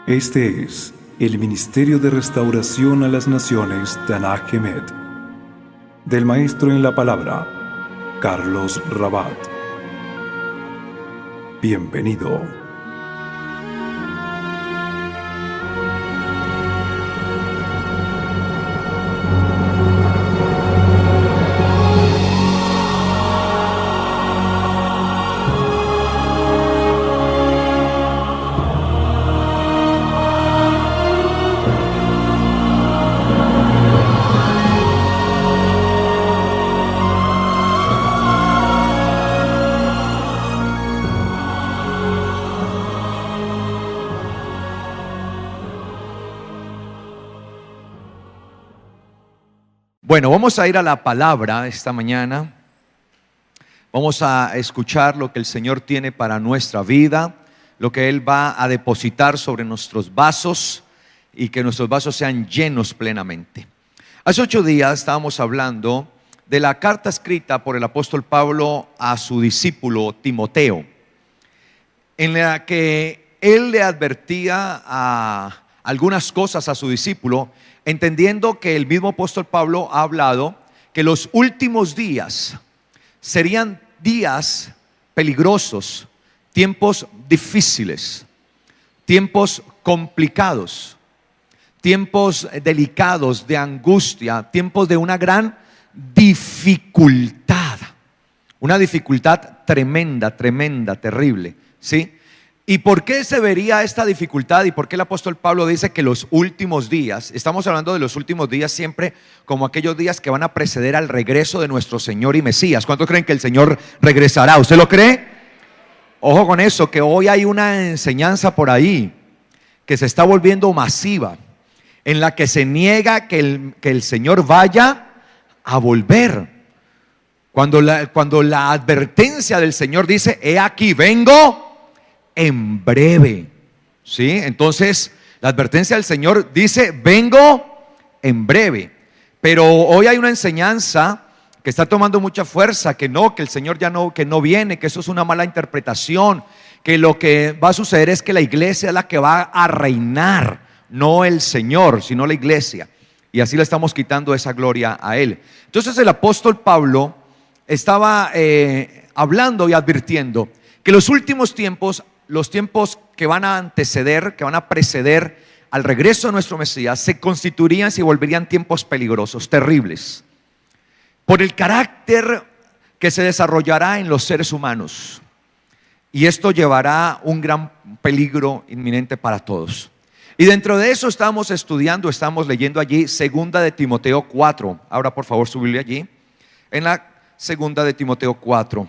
Este es el Ministerio de Restauración a las Naciones Tanaj Emet, del Maestro en la Palabra, Carlos Rabat. Bienvenido. Bueno, vamos a ir a la palabra esta mañana. Vamos a escuchar lo que el Señor tiene para nuestra vida, lo que Él va a depositar sobre nuestros vasos y que nuestros vasos sean llenos plenamente. Hace 8 días estábamos hablando de la carta escrita por el apóstol Pablo a su discípulo Timoteo, en la que él le advertía a algunas cosas a su discípulo, entendiendo que el mismo apóstol Pablo ha hablado que los últimos días serían días peligrosos, tiempos difíciles, tiempos complicados, tiempos delicados de angustia, tiempos de una gran dificultad, una dificultad tremenda, terrible, ¿sí? ¿Y por qué se vería esta dificultad? ¿Y por qué el apóstol Pablo dice que los últimos días? Estamos hablando de los últimos días siempre como aquellos días que van a preceder al regreso de nuestro Señor y Mesías. ¿Cuántos creen que el Señor regresará? ¿Usted lo cree? Ojo con eso, que hoy hay una enseñanza por ahí que se está volviendo masiva, en la que se niega que el Señor vaya a volver. Cuando la advertencia del Señor dice: he aquí, vengo en breve, ¿sí? Entonces la advertencia del Señor dice: vengo en breve. Pero hoy hay una enseñanza que está tomando mucha fuerza, que el Señor ya no, que no viene, que eso es una mala interpretación, que lo que va a suceder es que la iglesia es la que va a reinar, no el Señor, sino la iglesia, y así le estamos quitando esa gloria a Él. Entonces el apóstol Pablo estaba hablando y advirtiendo que los últimos tiempos, los tiempos que van a anteceder, que van a preceder al regreso de nuestro Mesías, se constituirían, se volverían tiempos peligrosos, terribles, por el carácter que se desarrollará en los seres humanos. Y esto llevará un gran peligro inminente para todos. Y dentro de eso estamos estudiando, estamos leyendo allí 2 de Timoteo 4. Ahora por favor subirle allí, en la 2 de Timoteo 4.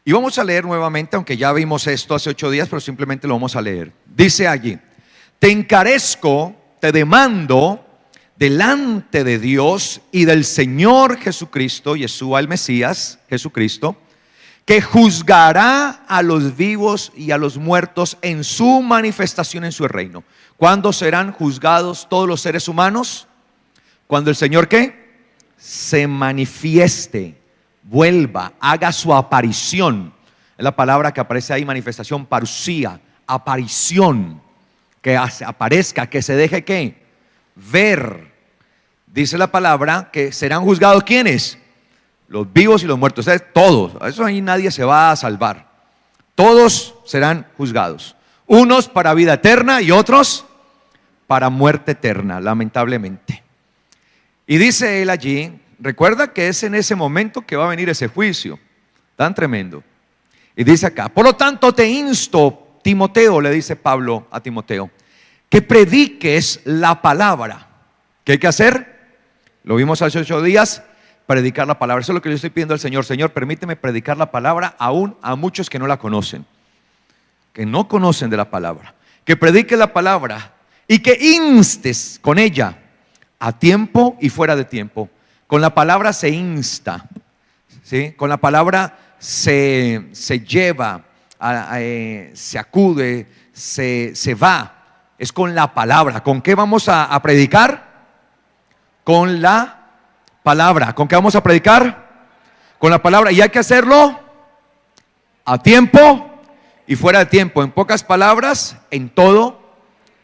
Y vamos a leer nuevamente, aunque ya vimos esto hace 8 días, pero simplemente lo vamos a leer. Dice allí: te encarezco, te demando delante de Dios y del Señor Jesucristo, Yeshua el Mesías, Jesucristo, que juzgará a los vivos y a los muertos en su manifestación en su reino. ¿Cuándo serán juzgados todos los seres humanos? Cuando el Señor, ¿qué? Se manifieste, vuelva, haga su aparición. Es la palabra que aparece ahí, manifestación, parusía, aparición, que aparezca, que se deje ¿qué? Ver. Dice la palabra que serán juzgados ¿quiénes? Los vivos y los muertos, todos. Eso ahí nadie se va a salvar. Todos serán juzgados, unos para vida eterna y otros para muerte eterna, lamentablemente. Y dice él allí, recuerda que es en ese momento que va a venir ese juicio tan tremendo. Y dice acá: por lo tanto te insto, Timoteo, le dice Pablo a Timoteo, que prediques la palabra. ¿Qué hay que hacer? Lo vimos hace 8 días, predicar la palabra. Eso es lo que yo estoy pidiendo al Señor. Señor, permíteme predicar la palabra aún a muchos que no la conocen, que no conocen de la palabra. Que prediques la palabra y que instes con ella a tiempo y fuera de tiempo. Con la palabra se insta, ¿sí? Con la palabra se lleva, se acude, se va. Es con la palabra. ¿Con qué vamos a predicar? Con la palabra. ¿Con qué vamos a predicar? Con la palabra. Y hay que hacerlo a tiempo y fuera de tiempo. En pocas palabras, en todo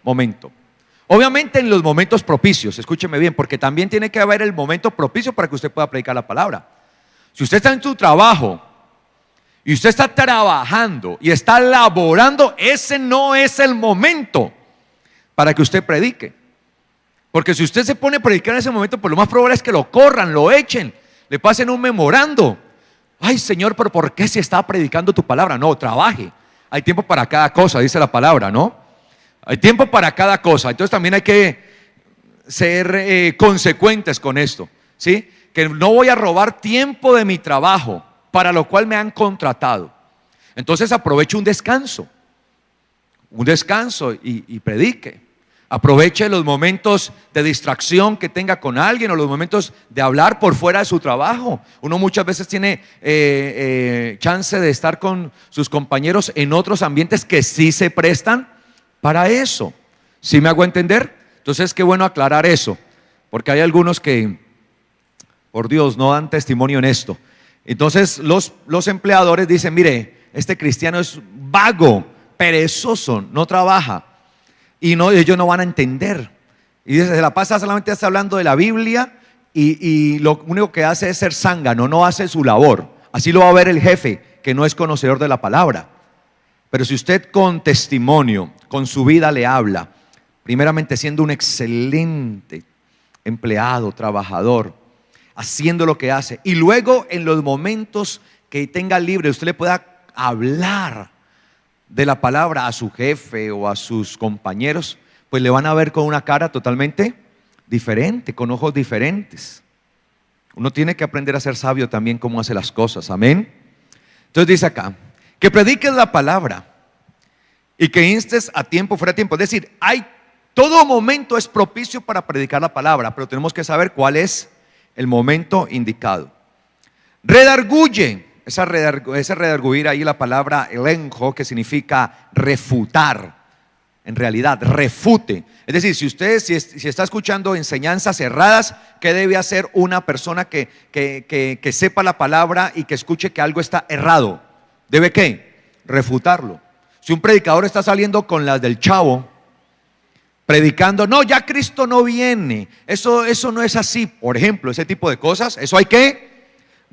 momento. Obviamente en los momentos propicios, escúcheme bien, porque también tiene que haber el momento propicio para que usted pueda predicar la palabra. Si usted está en su trabajo y usted está trabajando y está laborando, ese no es el momento para que usted predique. Porque si usted se pone a predicar en ese momento, pues lo más probable es que lo corran, lo echen, le pasen un memorando. Ay, Señor, pero ¿por qué se está predicando tu palabra? No, trabaje. Hay tiempo para cada cosa, dice la palabra, ¿no? Hay tiempo para cada cosa. Entonces también hay que ser consecuentes con esto, ¿sí? Que no voy a robar tiempo de mi trabajo para lo cual me han contratado. Entonces aproveche un descanso y predique. Aproveche los momentos de distracción que tenga con alguien o los momentos de hablar por fuera de su trabajo. Uno muchas veces tiene chance de estar con sus compañeros en otros ambientes que sí se prestan para eso. ¿Sí me hago entender? Entonces qué bueno aclarar eso, porque hay algunos que, por Dios, no dan testimonio en esto. Entonces los empleadores dicen, mire, este cristiano es vago, perezoso, no trabaja. Y ellos no van a entender. Y se la pasa solamente está hablando de la Biblia y lo único que hace es ser zángano, no hace su labor. Así lo va a ver el jefe, que no es conocedor de la palabra. Pero si usted con testimonio, con su vida le habla, primeramente siendo un excelente empleado, trabajador, haciendo lo que hace, y luego en los momentos que tenga libre, usted le pueda hablar de la palabra a su jefe o a sus compañeros, pues le van a ver con una cara totalmente diferente, con ojos diferentes. Uno tiene que aprender a ser sabio también cómo hace las cosas, amén. Entonces dice acá, que prediques la palabra y que instes a tiempo, fuera de tiempo. Es decir, todo momento es propicio para predicar la palabra, pero tenemos que saber cuál es el momento indicado. Redarguye. Esa redarguir ahí la palabra elenjo, que significa refutar. En realidad, refute. Es decir, si está escuchando enseñanzas erradas, ¿qué debe hacer una persona que sepa la palabra y que escuche que algo está errado? ¿Debe qué? Refutarlo. Si un predicador está saliendo con las del Chavo, predicando, no, ya Cristo no viene, eso no es así, por ejemplo, ese tipo de cosas, eso hay que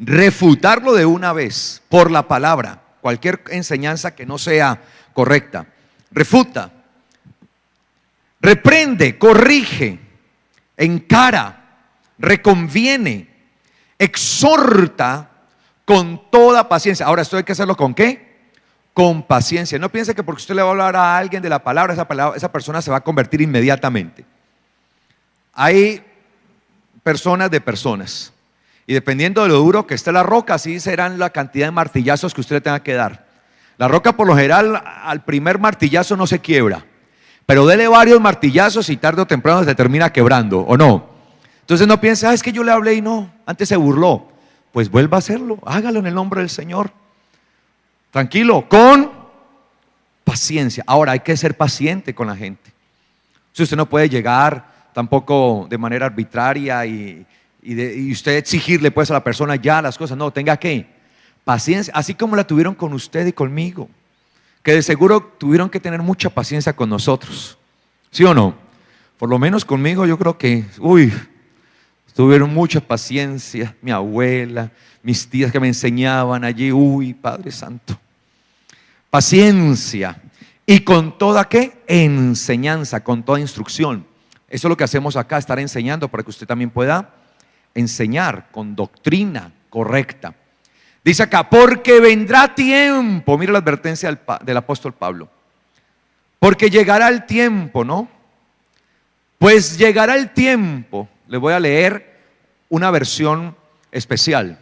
refutarlo de una vez por la palabra. Cualquier enseñanza que no sea correcta, refuta, reprende, corrige, encara, reconviene, exhorta con toda paciencia. Ahora, esto hay que hacerlo ¿con qué? Con paciencia. No piense que porque usted le va a hablar a alguien de la palabra, esa persona se va a convertir inmediatamente. Hay personas de personas. Y dependiendo de lo duro que esté la roca, así serán la cantidad de martillazos que usted le tenga que dar. La roca por lo general al primer martillazo no se quiebra, pero dele varios martillazos y tarde o temprano se termina quebrando, ¿o no? Entonces no piense, es que yo le hablé y no, antes se burló. Pues vuelva a hacerlo, hágalo en el nombre del Señor. Tranquilo, con paciencia. Ahora hay que ser paciente con la gente. Si usted no puede llegar tampoco de manera arbitraria y usted exigirle pues a la persona ya las cosas, no, tenga que paciencia, así como la tuvieron con usted y conmigo, que de seguro tuvieron que tener mucha paciencia con nosotros, ¿sí o no? Por lo menos conmigo yo creo que, tuvieron mucha paciencia, mi abuela, mis tías que me enseñaban allí, Padre Santo, paciencia, y con toda ¿qué? Enseñanza, con toda instrucción. Eso es lo que hacemos acá, estar enseñando para que usted también pueda enseñar con doctrina correcta. Dice acá, porque vendrá tiempo, mira la advertencia del apóstol Pablo, porque llegará el tiempo, ¿no? Pues llegará el tiempo. Les voy a leer una versión especial,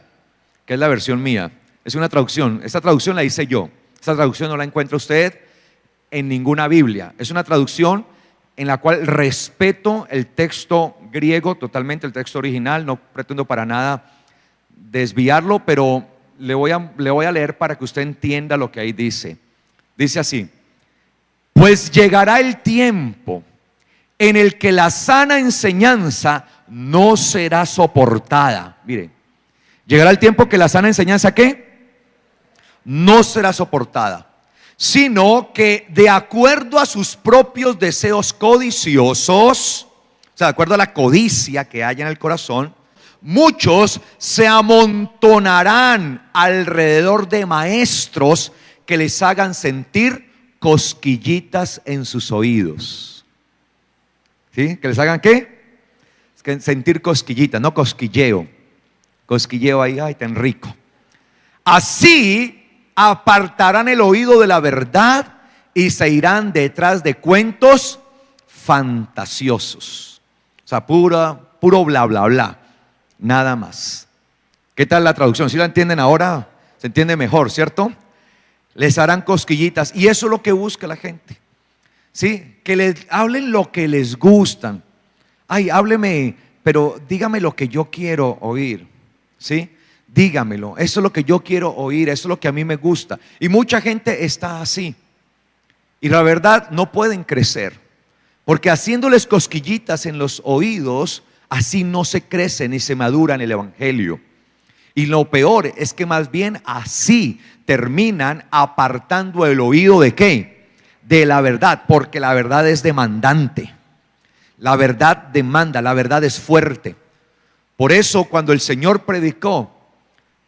que es la versión mía. Es una traducción, esta traducción la hice yo. Esta traducción no la encuentra usted en ninguna Biblia. Es una traducción en la cual respeto el texto griego totalmente, el texto original, no pretendo para nada desviarlo, pero le voy a leer para que usted entienda lo que ahí dice. Dice así, pues llegará el tiempo en el que la sana enseñanza no será soportada. Mire, llegará el tiempo que la sana enseñanza ¿qué? No será soportada, sino que de acuerdo a sus propios deseos codiciosos, o sea, de acuerdo a la codicia que hay en el corazón, muchos se amontonarán alrededor de maestros que les hagan sentir cosquillitas en sus oídos. ¿Sí? ¿Que les hagan qué? Es que sentir cosquillitas, no cosquilleo. Cosquilleo ahí, ay, tan rico. Así apartarán el oído de la verdad y se irán detrás de cuentos fantasiosos. O sea, puro bla, bla, bla. Nada más. ¿Qué tal la traducción? ¿Sí la entienden ahora? Se entiende mejor, ¿cierto? Les harán cosquillitas. Y eso es lo que busca la gente. ¿Sí? Que les hablen lo que les gustan. Ay, hábleme, pero dígame lo que yo quiero oír. ¿Sí? Dígamelo. Eso es lo que yo quiero oír. Eso es lo que a mí me gusta. Y mucha gente está así. Y la verdad, no pueden crecer. Porque haciéndoles cosquillitas en los oídos, así no se crece ni se madura en el evangelio. Y lo peor es que más bien así terminan apartando el oído ¿de qué? De la verdad, porque la verdad es demandante. La verdad demanda, la verdad es fuerte. Por eso cuando el Señor predicó,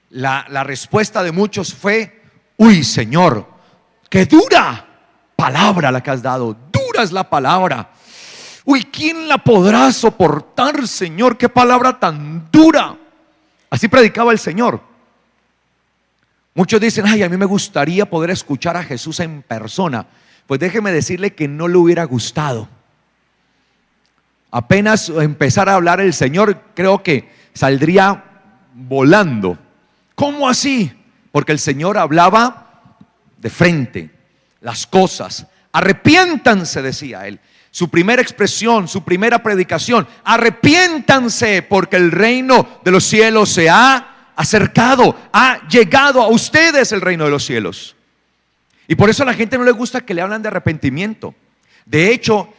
la respuesta de muchos fue: uy, Señor, qué dura palabra la que has dado. Dura es la palabra. Uy, ¿quién la podrá soportar, Señor? Qué palabra tan dura. Así predicaba el Señor. Muchos dicen: ay, a mí me gustaría poder escuchar a Jesús en persona. Pues déjeme decirle que no le hubiera gustado. Apenas empezar a hablar el Señor, creo que saldría volando. ¿Cómo así? Porque el Señor hablaba de frente, las cosas. Arrepiéntanse, decía Él. Su primera expresión, su primera predicación: arrepiéntanse porque el reino de los cielos se ha acercado, ha llegado a ustedes el reino de los cielos. Y por eso a la gente no le gusta que le hablan de arrepentimiento. De hecho,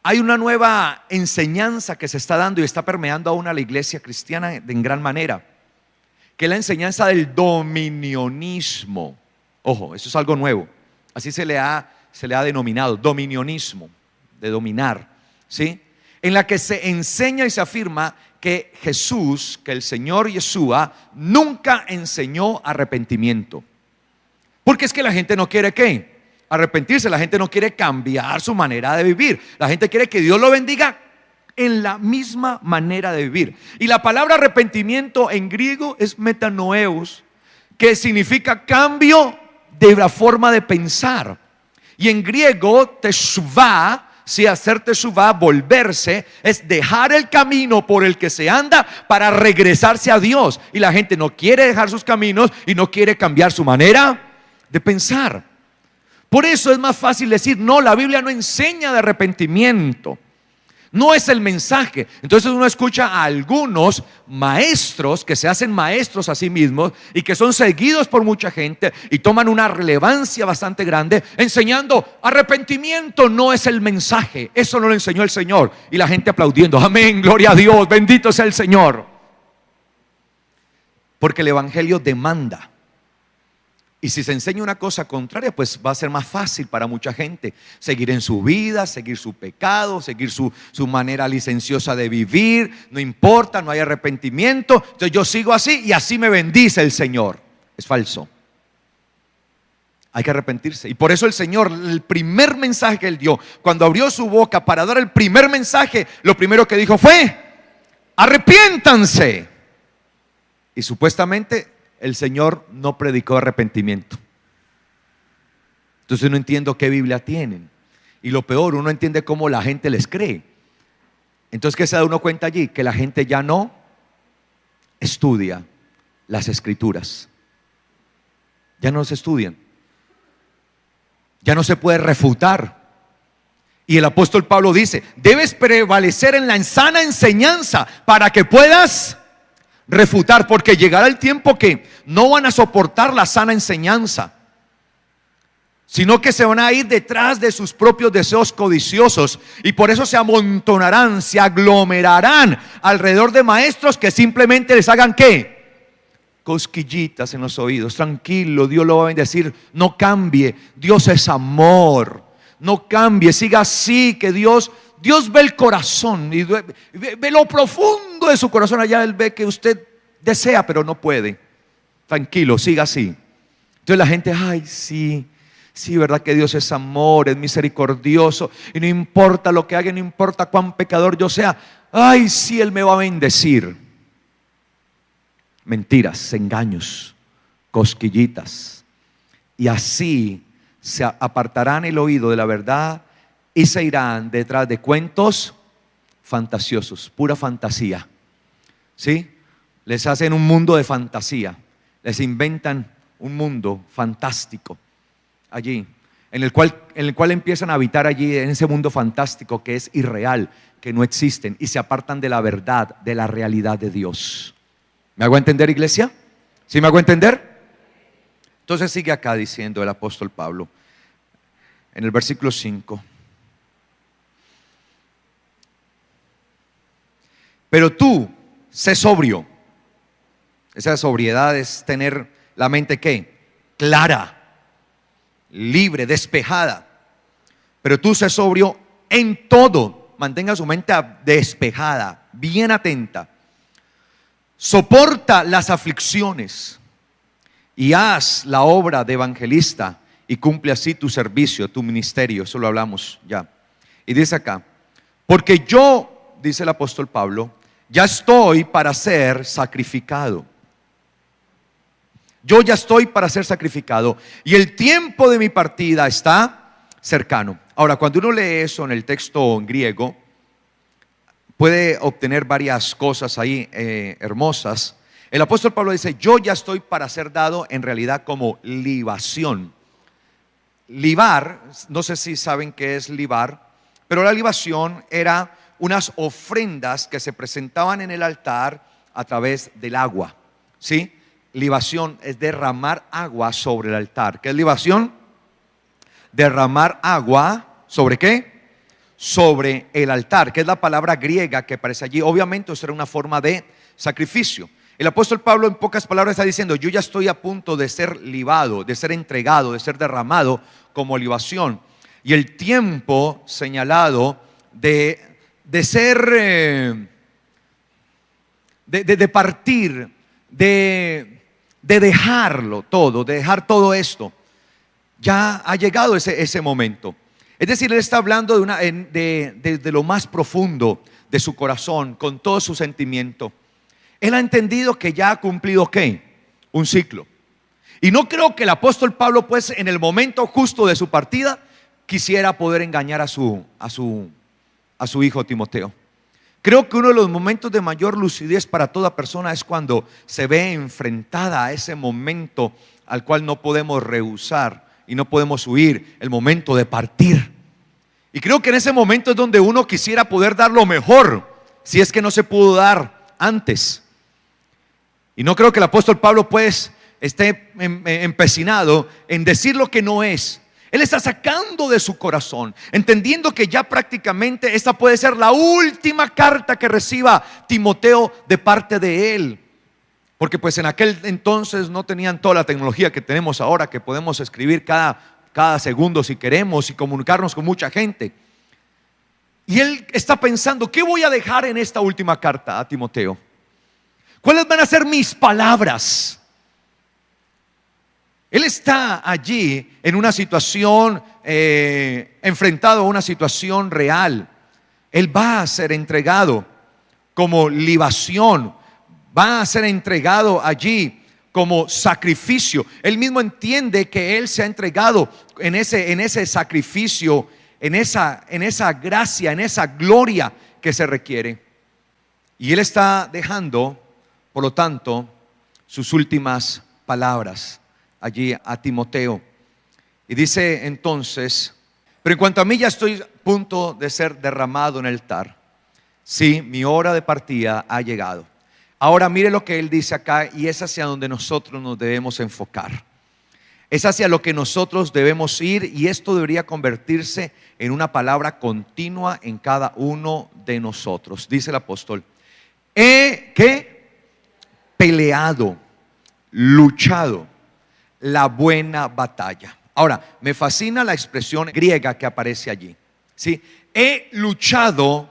hay una nueva enseñanza que se está dando y está permeando aún a la iglesia cristiana en gran manera, que es la enseñanza del dominionismo. Ojo, eso es algo nuevo. Así se le ha denominado, dominionismo, de dominar, ¿sí? En la que se enseña y se afirma que Jesús, que el Señor Yeshua, nunca enseñó arrepentimiento. Porque es que la gente no quiere ¿qué? Arrepentirse. La gente no quiere cambiar su manera de vivir. La gente quiere que Dios lo bendiga en la misma manera de vivir. Y la palabra arrepentimiento en griego es metanoeus, que significa cambio de la forma de pensar. Y en griego teshuvah, si hacer teshuvah, volverse, es dejar el camino por el que se anda para regresarse a Dios. Y la gente no quiere dejar sus caminos y no quiere cambiar su manera de pensar. Por eso es más fácil decir: no, la Biblia no enseña de arrepentimiento. No es el mensaje. Entonces uno escucha a algunos maestros que se hacen maestros a sí mismos y que son seguidos por mucha gente y toman una relevancia bastante grande enseñando arrepentimiento. No es el mensaje. Eso no lo enseñó el Señor. Y la gente aplaudiendo: amén, gloria a Dios, bendito sea el Señor. Porque el evangelio demanda. Y si se enseña una cosa contraria, pues va a ser más fácil para mucha gente seguir en su vida, seguir su pecado, seguir su manera licenciosa de vivir. No importa, no hay arrepentimiento. Entonces yo sigo así y así me bendice el Señor. Es falso. Hay que arrepentirse. Y por eso el Señor, el primer mensaje que Él dio, cuando abrió su boca para dar el primer mensaje, lo primero que dijo fue: arrepiéntanse. Y supuestamente el Señor no predicó arrepentimiento. Entonces no entiendo qué Biblia tienen. Y lo peor, uno entiende cómo la gente les cree. Entonces, ¿qué se da uno cuenta allí? Que la gente ya no estudia las escrituras. Ya no se estudian. Ya no se puede refutar. Y el apóstol Pablo dice: debes prevalecer en la sana enseñanza para que puedas refutar, porque llegará el tiempo que no van a soportar la sana enseñanza, sino que se van a ir detrás de sus propios deseos codiciosos, y por eso se amontonarán, se aglomerarán alrededor de maestros que simplemente les hagan ¿qué? cosquillitas en los oídos. Tranquilo, Dios lo va a bendecir. No cambie, Dios es amor. No cambie, siga así, que Dios ve el corazón y ve lo profundo de su corazón. Allá Él ve que usted desea pero no puede. Tranquilo, siga así. Entonces la gente, ay, sí, verdad que Dios es amor, es misericordioso y no importa lo que haga, no importa cuán pecador yo sea, ay, sí, Él me va a bendecir. Mentiras, engaños, cosquillitas. Y así se apartarán el oído de la verdad y se irán detrás de cuentos fantasiosos, pura fantasía. ¿Sí? Les hacen un mundo de fantasía, les inventan un mundo fantástico allí, en el cual empiezan a habitar allí en ese mundo fantástico que es irreal, que no existen, y se apartan de la verdad, de la realidad de Dios. ¿Me hago entender, iglesia? ¿Sí me hago entender? Entonces sigue acá diciendo el apóstol Pablo en el versículo 5. Pero tú, sé sobrio. Esa sobriedad es tener la mente, ¿qué? Clara, libre, despejada. Pero tú sé sobrio en todo. Mantenga su mente despejada, bien atenta. Soporta las aflicciones y haz la obra de evangelista y cumple así tu servicio, tu ministerio. Eso lo hablamos ya. Y dice acá, porque yo, dice el apóstol Pablo, ya estoy para ser sacrificado. Yo ya estoy para ser sacrificado y el tiempo de mi partida está cercano. Ahora, cuando uno lee eso en el texto en griego, puede obtener varias cosas ahí hermosas. El apóstol Pablo dice, yo ya estoy para ser dado en realidad como libación. Libar, no sé si saben qué es libar, pero la libación era unas ofrendas que se presentaban en el altar a través del agua. ¿Sí? Libación es derramar agua sobre el altar. ¿Qué es libación? Derramar agua ¿sobre qué? Sobre el altar, que es la palabra griega que aparece allí. Obviamente eso era una forma de sacrificio. El apóstol Pablo en pocas palabras está diciendo, yo ya estoy a punto de ser libado, de ser entregado, de ser derramado como libación. Y el tiempo señalado de ser, de partir, de dejarlo todo, de dejar todo esto, ya ha llegado ese momento. Es decir, él está hablando de lo más profundo de su corazón, con todo su sentimiento. Él ha entendido que ya ha cumplido ¿qué? Un ciclo. Y no creo que el apóstol Pablo, pues, en el momento justo de su partida, quisiera poder engañar a su hijo Timoteo. Creo que uno de los momentos de mayor lucidez para toda persona es cuando se ve enfrentada a ese momento al cual no podemos rehusar y no podemos huir, el momento de partir. Y creo que en ese momento es donde uno quisiera poder dar lo mejor, si es que no se pudo dar antes. Y no creo que el apóstol Pablo pues esté empecinado en decir lo que no es. Él está sacando de su corazón, entendiendo que ya prácticamente esta puede ser la última carta que reciba Timoteo de parte de él. Porque pues en aquel entonces no tenían toda la tecnología que tenemos ahora, que podemos escribir cada segundo si queremos y comunicarnos con mucha gente. Y él está pensando, ¿qué voy a dejar en esta última carta a Timoteo? ¿Cuáles van a ser mis palabras? Él está allí en una situación, enfrentado a una situación real. Él va a ser entregado como libación, va a ser entregado allí como sacrificio. Él mismo entiende que él se ha entregado en ese sacrificio, en esa gracia, en esa gloria que se requiere. Y él está dejando, por lo tanto, sus últimas palabras allí a Timoteo. Y dice entonces, pero en cuanto a mí ya estoy a punto de ser derramado en el altar. Sí, mi hora de partida ha llegado. Ahora mire lo que él dice acá, y es hacia donde nosotros nos debemos enfocar. Es hacia lo que nosotros debemos ir, y esto debería convertirse en una palabra continua en cada uno de nosotros. Dice el apóstol, he ¿qué? Peleado luchado la buena batalla. Ahora, me fascina la expresión griega que aparece allí. ¿Sí? He luchado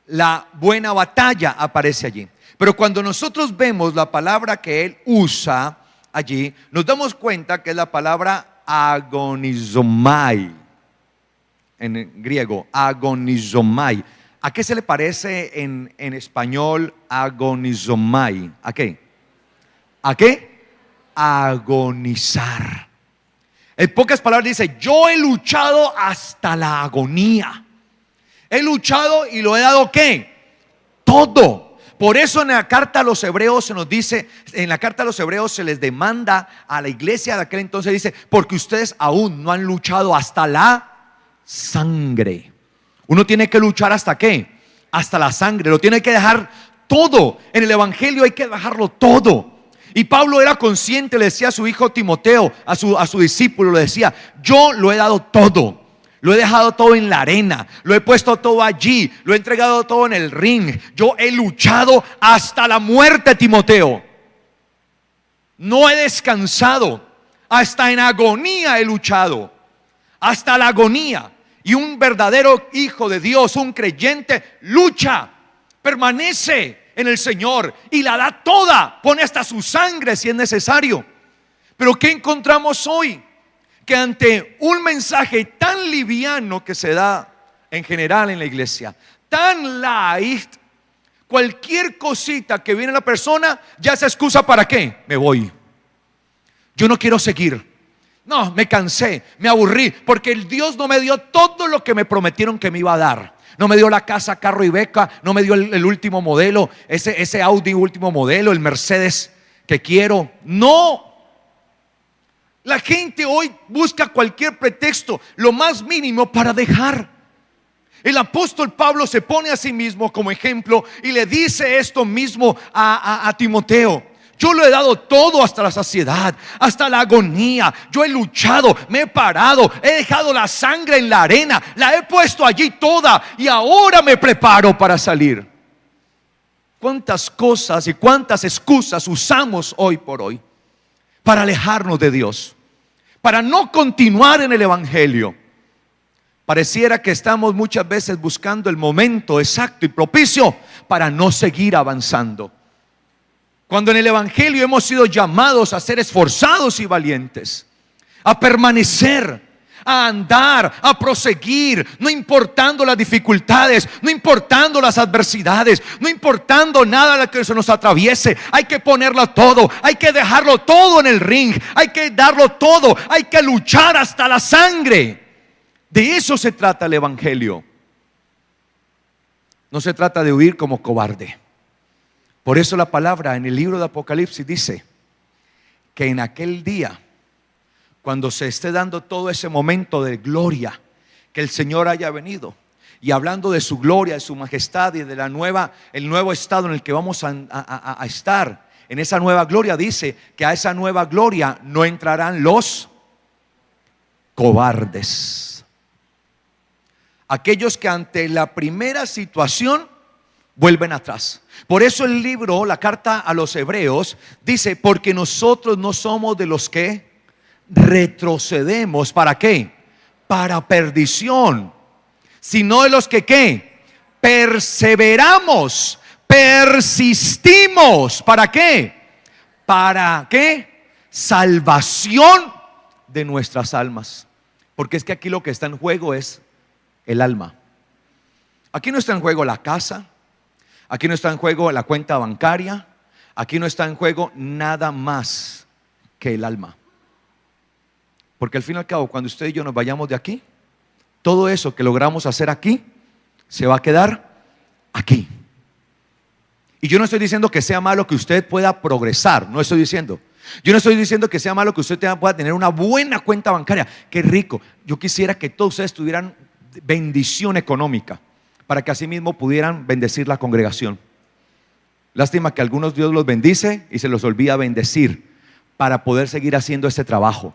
la buena batalla, aparece allí. Pero cuando nosotros vemos la palabra que él usa allí, nos damos cuenta que es la palabra agonizomai. En griego, agonizomai. ¿A qué se le parece en español agonizomai? ¿A qué? ¿A qué? Agonizar. En pocas palabras dice, yo he luchado hasta la agonía. He luchado y lo he dado ¿qué? Todo. Por eso en la carta a los hebreos se nos dice, en la carta a los hebreos se les demanda a la iglesia de aquel entonces, dice, porque ustedes aún no han luchado hasta la sangre. Uno tiene que luchar hasta ¿qué? Hasta la sangre, lo tiene que dejar todo. En el evangelio hay que dejarlo todo. Y Pablo era consciente, le decía a su hijo Timoteo, a su discípulo, le decía, yo lo he dado todo. Lo he dejado todo en la arena, lo he puesto todo allí, lo he entregado todo en el ring. Yo he luchado hasta la muerte, Timoteo. No he descansado, hasta en agonía he luchado, hasta la agonía. Y un verdadero hijo de Dios, un creyente, lucha, permanece en el Señor y la da toda, pone hasta su sangre si es necesario. Pero ¿qué encontramos hoy? Que ante un mensaje tan liviano que se da en general en la iglesia, tan light, cualquier cosita que viene la persona ya se excusa para qué, me voy, yo no quiero seguir, no, me cansé, me aburrí, porque el Dios no me dio todo lo que me prometieron que me iba a dar. No me dio la casa, carro y beca, no me dio el último modelo, ese Audi último modelo, el Mercedes que quiero, no. La gente hoy busca cualquier pretexto, lo más mínimo para dejar. El apóstol Pablo se pone a sí mismo como ejemplo y le dice esto mismo a Timoteo. Yo lo he dado todo hasta la saciedad, hasta la agonía. Yo he luchado, me he parado, he dejado la sangre en la arena, la he puesto allí toda y ahora me preparo para salir. ¿Cuántas cosas y cuántas excusas usamos hoy por hoy para alejarnos de Dios? Para no continuar en el evangelio. Pareciera que estamos muchas veces buscando el momento exacto y propicio para no seguir avanzando, cuando en el evangelio hemos sido llamados a ser esforzados y valientes, a permanecer, a andar, a proseguir, no importando las dificultades, no importando las adversidades, no importando nada lo que se nos atraviese. Hay que ponerlo todo, hay que dejarlo todo en el ring, hay que darlo todo, hay que luchar hasta la sangre. De eso se trata el evangelio. No se trata de huir como cobarde. Por eso la palabra en el libro de Apocalipsis dice que en aquel día, cuando se esté dando todo ese momento de gloria, que el Señor haya venido y hablando de su gloria, de su majestad y de el nuevo estado en el que vamos a estar, en esa nueva gloria, dice que a esa nueva gloria no entrarán los cobardes, aquellos que ante la primera situación vuelven atrás. Por eso el libro, la carta a los hebreos, dice, porque nosotros no somos de los que retrocedemos. ¿Para qué? Para perdición, sino de los que ¿qué? Perseveramos, persistimos. ¿Para qué? ¿Para qué? Salvación de nuestras almas. Porque es que aquí lo que está en juego es el alma. Aquí no está en juego la casa, aquí no está en juego la cuenta bancaria, aquí no está en juego nada más que el alma. Porque al fin y al cabo, cuando usted y yo nos vayamos de aquí, todo eso que logramos hacer aquí se va a quedar aquí. Y yo no estoy diciendo que sea malo que usted pueda progresar, no estoy diciendo. Yo no estoy diciendo que sea malo que usted pueda tener una buena cuenta bancaria. Qué rico. Yo quisiera que todos ustedes tuvieran bendición económica, para que así mismo pudieran bendecir la congregación. Lástima que a algunos Dios los bendice y se los olvida bendecir, para poder seguir haciendo este trabajo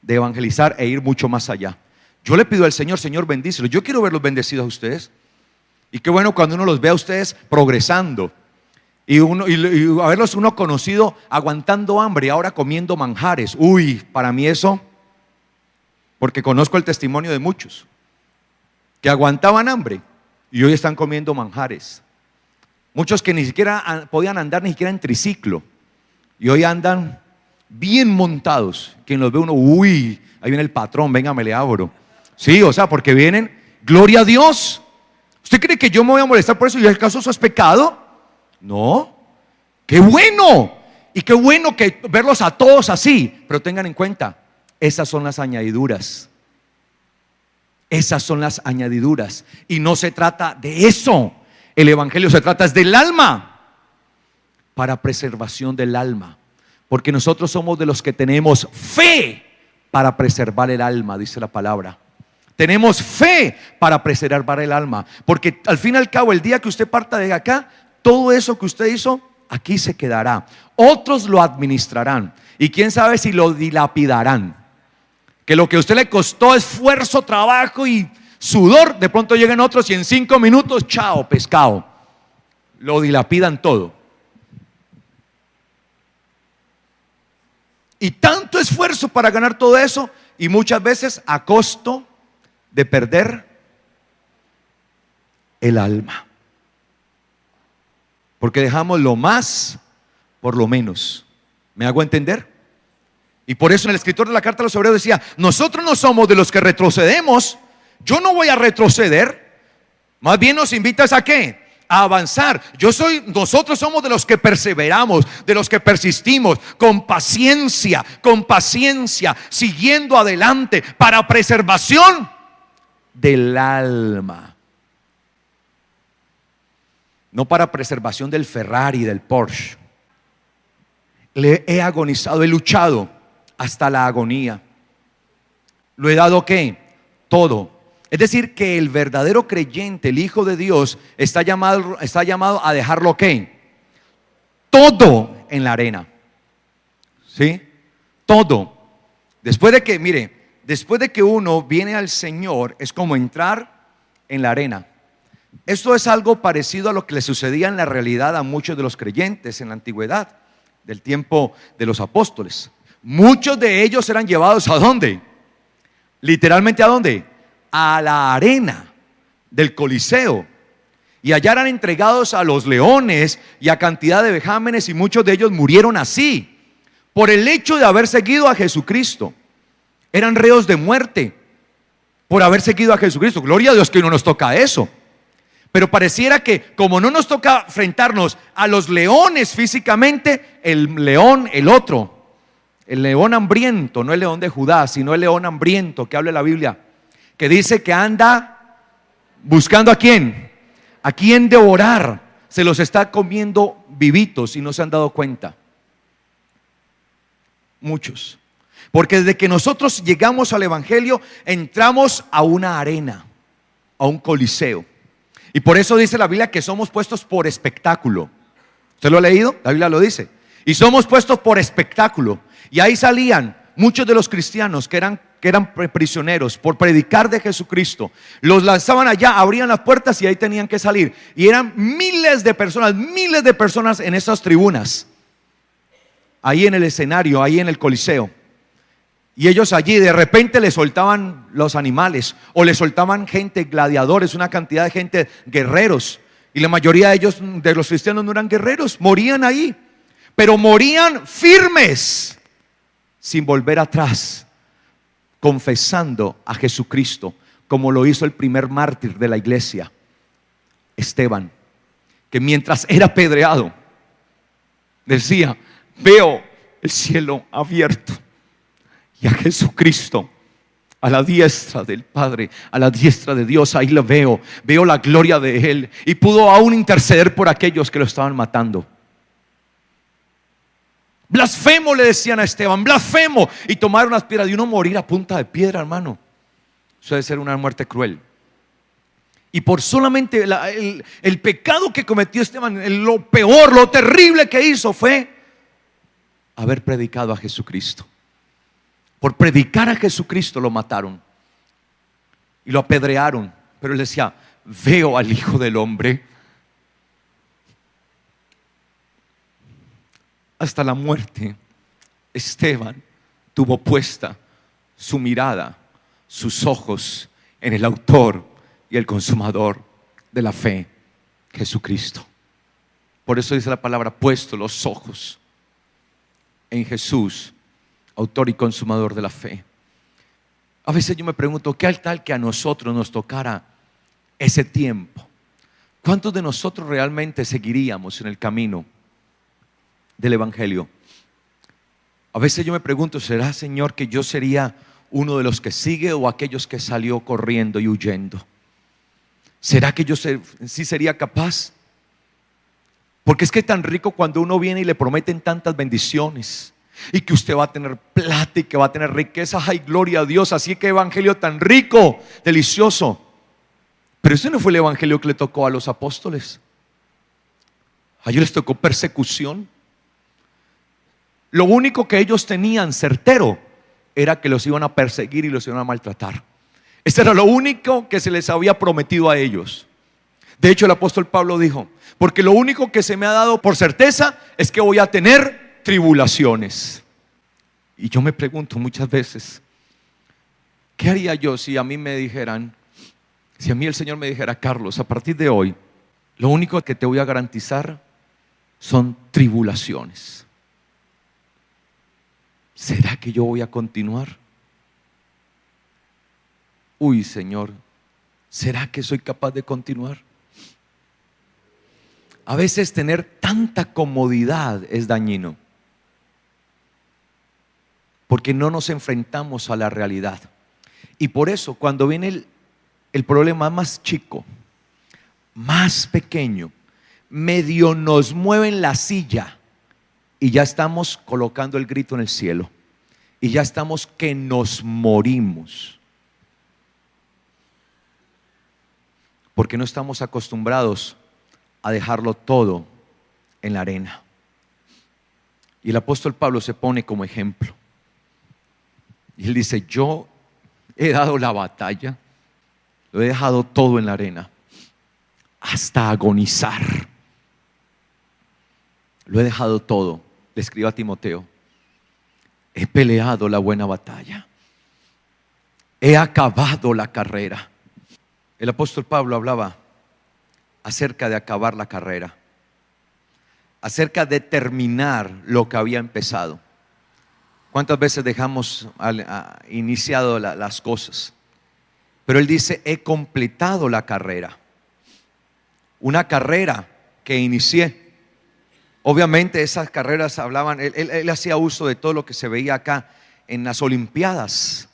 de evangelizar e ir mucho más allá. Yo le pido al Señor, Señor, bendícelos. Yo quiero verlos bendecidos a ustedes. Y qué bueno cuando uno los ve a ustedes progresando y haberlos uno conocido aguantando hambre y ahora comiendo manjares. Uy, para mí eso, porque conozco el testimonio de muchos que aguantaban hambre y hoy están comiendo manjares. Muchos que ni siquiera podían andar ni siquiera en triciclo y hoy andan bien montados. Quien los ve uno, uy, ahí viene el patrón, venga, me le abro. Sí, o sea, porque vienen, gloria a Dios. ¿Usted cree que yo me voy a molestar por eso y el caso eso es pecado? No, qué bueno. Y qué bueno que verlos a todos así. Pero tengan en cuenta, esas son las añadiduras. Esas son las añadiduras. Y no se trata de eso. El evangelio se trata es del alma, para preservación del alma. Porque nosotros somos de los que tenemos fe para preservar el alma, dice la palabra. Tenemos fe para preservar el alma. Porque al fin y al cabo, el día que usted parta de acá, todo eso que usted hizo, aquí se quedará. Otros lo administrarán. Y quién sabe si lo dilapidarán. Que lo que a usted le costó esfuerzo, trabajo y sudor, de pronto lleguen otros y en 5 minutos, chao, pescado. Lo dilapidan todo. Y tanto esfuerzo para ganar todo eso, y muchas veces a costo de perder el alma. Porque dejamos lo más por lo menos. ¿Me hago entender? Y por eso el escritor de la carta a los Hebreos decía: nosotros no somos de los que retrocedemos. Yo no voy a retroceder. Más bien nos invitas a ¿qué? A avanzar. Nosotros somos de los que perseveramos, de los que persistimos con paciencia, siguiendo adelante para preservación del alma. No para preservación del Ferrari, del Porsche. Le he agonizado, he luchado hasta la agonía. Lo he dado ¿qué? Todo. Es decir, que el verdadero creyente, el Hijo de Dios, está llamado a dejarlo ¿qué? Todo en la arena. ¿Sí? Todo. Después de que, mire, después de que uno viene al Señor, es como entrar en la arena. Esto es algo parecido a lo que le sucedía en la realidad a muchos de los creyentes en la antigüedad, del tiempo de los apóstoles. Muchos de ellos eran llevados ¿a dónde? Literalmente ¿a dónde? A la arena del Coliseo. Y allá eran entregados a los leones y a cantidad de vejámenes, y muchos de ellos murieron así, por el hecho de haber seguido a Jesucristo. Eran reos de muerte por haber seguido a Jesucristo. Gloria a Dios que no nos toca eso. Pero pareciera que como no nos toca enfrentarnos a los leones físicamente, el león, el otro, el león hambriento, no el león de Judá, sino el león hambriento que habla la Biblia, que dice que anda buscando ¿a quién? A quién devorar. Se los está comiendo vivitos y no se han dado cuenta. Muchos. Porque desde que nosotros llegamos al evangelio, entramos a una arena, a un coliseo. Y por eso dice la Biblia que somos puestos por espectáculo. ¿Usted lo ha leído? La Biblia lo dice. Y somos puestos por espectáculo. Y ahí salían muchos de los cristianos que eran prisioneros por predicar de Jesucristo. Los lanzaban allá, abrían las puertas y ahí tenían que salir. Y eran miles de personas en esas tribunas. Ahí en el escenario, ahí en el coliseo. Y ellos allí de repente le soltaban los animales, o le soltaban gente, gladiadores, una cantidad de gente, guerreros. Y la mayoría de ellos, de los cristianos, no eran guerreros, morían ahí. Pero morían firmes, sin volver atrás, confesando a Jesucristo, como lo hizo el primer mártir de la iglesia, Esteban, que mientras era apedreado, decía: veo el cielo abierto y a Jesucristo a la diestra del Padre, a la diestra de Dios. Ahí lo veo la gloria de Él, y pudo aún interceder por aquellos que lo estaban matando. Blasfemo, le decían a Esteban, blasfemo. Y tomaron las piedras, y uno morir a punta de piedra, hermano, eso debe ser una muerte cruel. Y por solamente el pecado que cometió Esteban, lo peor, lo terrible que hizo fue haber predicado a Jesucristo. Por predicar a Jesucristo lo mataron y lo apedrearon. Pero él decía: veo al Hijo del Hombre hasta la muerte, Esteban tuvo puesta su mirada, sus ojos en el autor y el consumador de la fe, Jesucristo. Por eso dice la palabra, puesto los ojos en Jesús, autor y consumador de la fe. A veces yo me pregunto, ¿qué tal que a nosotros nos tocara ese tiempo? ¿Cuántos de nosotros realmente seguiríamos en el camino del Evangelio? A veces yo me pregunto, ¿será, Señor, que yo sería uno de los que sigue o aquellos que salió corriendo y huyendo? ¿Será que yo sí sería capaz? Porque es que es tan rico cuando uno viene y le prometen tantas bendiciones y que usted va a tener plata y que va a tener riqueza. ¡Ay, gloria a Dios! Así que evangelio tan rico, delicioso. Pero ese no fue el evangelio que le tocó a los apóstoles. A ellos les tocó persecución. Lo único que ellos tenían certero era que los iban a perseguir y los iban a maltratar. Eso era lo único que se les había prometido a ellos. De hecho, el apóstol Pablo dijo, porque lo único que se me ha dado por certeza es que voy a tener tribulaciones. Y yo me pregunto muchas veces, ¿qué haría yo si a mí me dijeran, si a mí el Señor me dijera, Carlos, a partir de hoy, lo único que te voy a garantizar son tribulaciones? ¿Será que yo voy a continuar? Uy, Señor, ¿será que soy capaz de continuar? A veces tener tanta comodidad es dañino, porque no nos enfrentamos a la realidad. Y por eso cuando viene el problema más chico, más pequeño, medio nos mueven la silla y ya estamos colocando el grito en el cielo y ya estamos que nos morimos, porque no estamos acostumbrados a dejarlo todo en la arena. Y el apóstol Pablo se pone como ejemplo y él dice, yo he dado la batalla, lo he dejado todo en la arena hasta agonizar, lo he dejado todo. Le escribo a Timoteo, he peleado la buena batalla, he acabado la carrera. El apóstol Pablo hablaba acerca de acabar la carrera, acerca de terminar lo que había empezado. ¿Cuántas veces dejamos iniciado las cosas? Pero él dice, he completado la carrera. Una carrera que inicié. Obviamente esas carreras hablaban, él hacía uso de todo lo que se veía acá en las Olimpiadas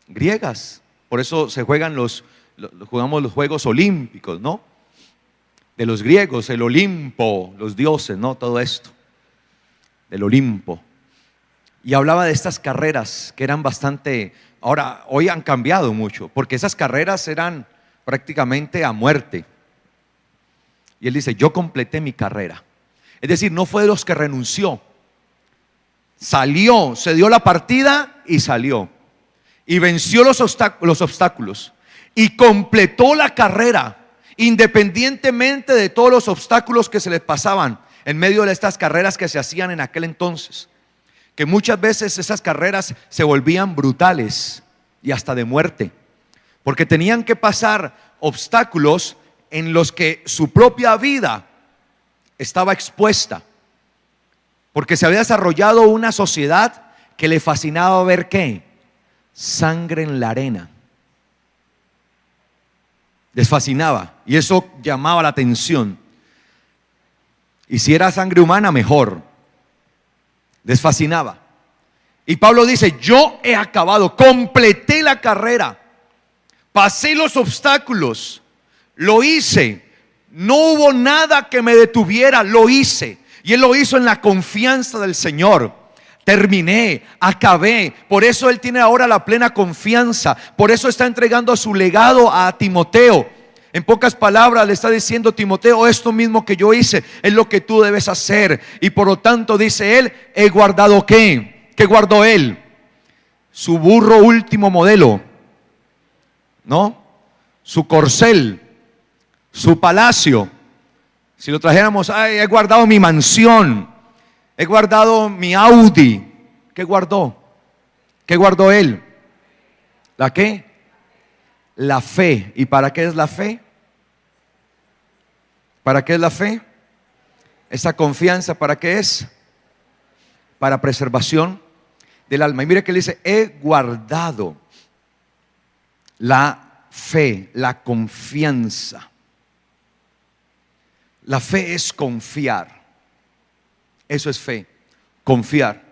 griegas. Por eso se jugamos los Juegos Olímpicos, ¿no? De los griegos, el Olimpo, los dioses, ¿no? Todo esto, del Olimpo. Y hablaba de estas carreras que eran bastante, ahora, hoy han cambiado mucho, porque esas carreras eran prácticamente a muerte. Y él dice, yo completé mi carrera. Es decir, no fue de los que renunció. Salió, se dio la partida y salió. Y venció los obstáculos. Y completó la carrera, independientemente de todos los obstáculos que se les pasaban en medio de estas carreras que se hacían en aquel entonces. Que muchas veces esas carreras se volvían brutales y hasta de muerte. Porque tenían que pasar obstáculos en los que su propia vida estaba expuesta, porque se había desarrollado una sociedad que le fascinaba ver ¿qué? Sangre en la arena. Les fascinaba y eso llamaba la atención. Y si era sangre humana, mejor. Les fascinaba. Y Pablo dice, yo he acabado, completé la carrera, pasé los obstáculos, lo hice. No hubo nada que me detuviera, lo hice. Y él lo hizo en la confianza del Señor. Terminé, acabé. Por eso él tiene ahora la plena confianza. Por eso está entregando su legado a Timoteo. En pocas palabras le está diciendo, Timoteo, esto mismo que yo hice es lo que tú debes hacer. Y por lo tanto dice él, he guardado ¿qué? ¿Qué guardó él? Su burro último modelo, ¿no? Su corcel, su palacio. Si lo trajéramos, he guardado mi mansión. He guardado mi Audi. ¿Qué guardó? ¿Qué guardó él? ¿La qué? La fe. ¿Y para qué es la fe? ¿Para qué es la fe? Esa confianza, ¿para qué es? Para preservación del alma. Y mire que él dice, he guardado la fe, la confianza. La fe es confiar. Eso es fe, confiar.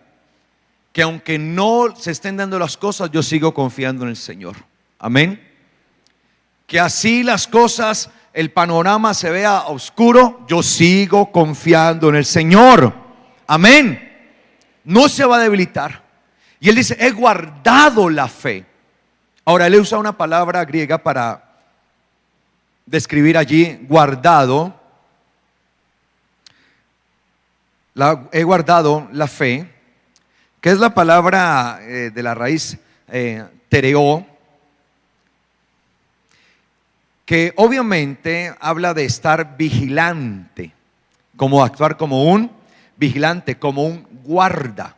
Que aunque no se estén dando las cosas, yo sigo confiando en el Señor. Amén. Que así las cosas, el panorama se vea oscuro, yo sigo confiando en el Señor. Amén. No se va a debilitar. Y él dice, he guardado la fe. Ahora él usa una palabra griega para describir allí guardado. He guardado la fe, que es la palabra de la raíz tereo, que obviamente habla de estar vigilante, como actuar como un vigilante, como un guarda.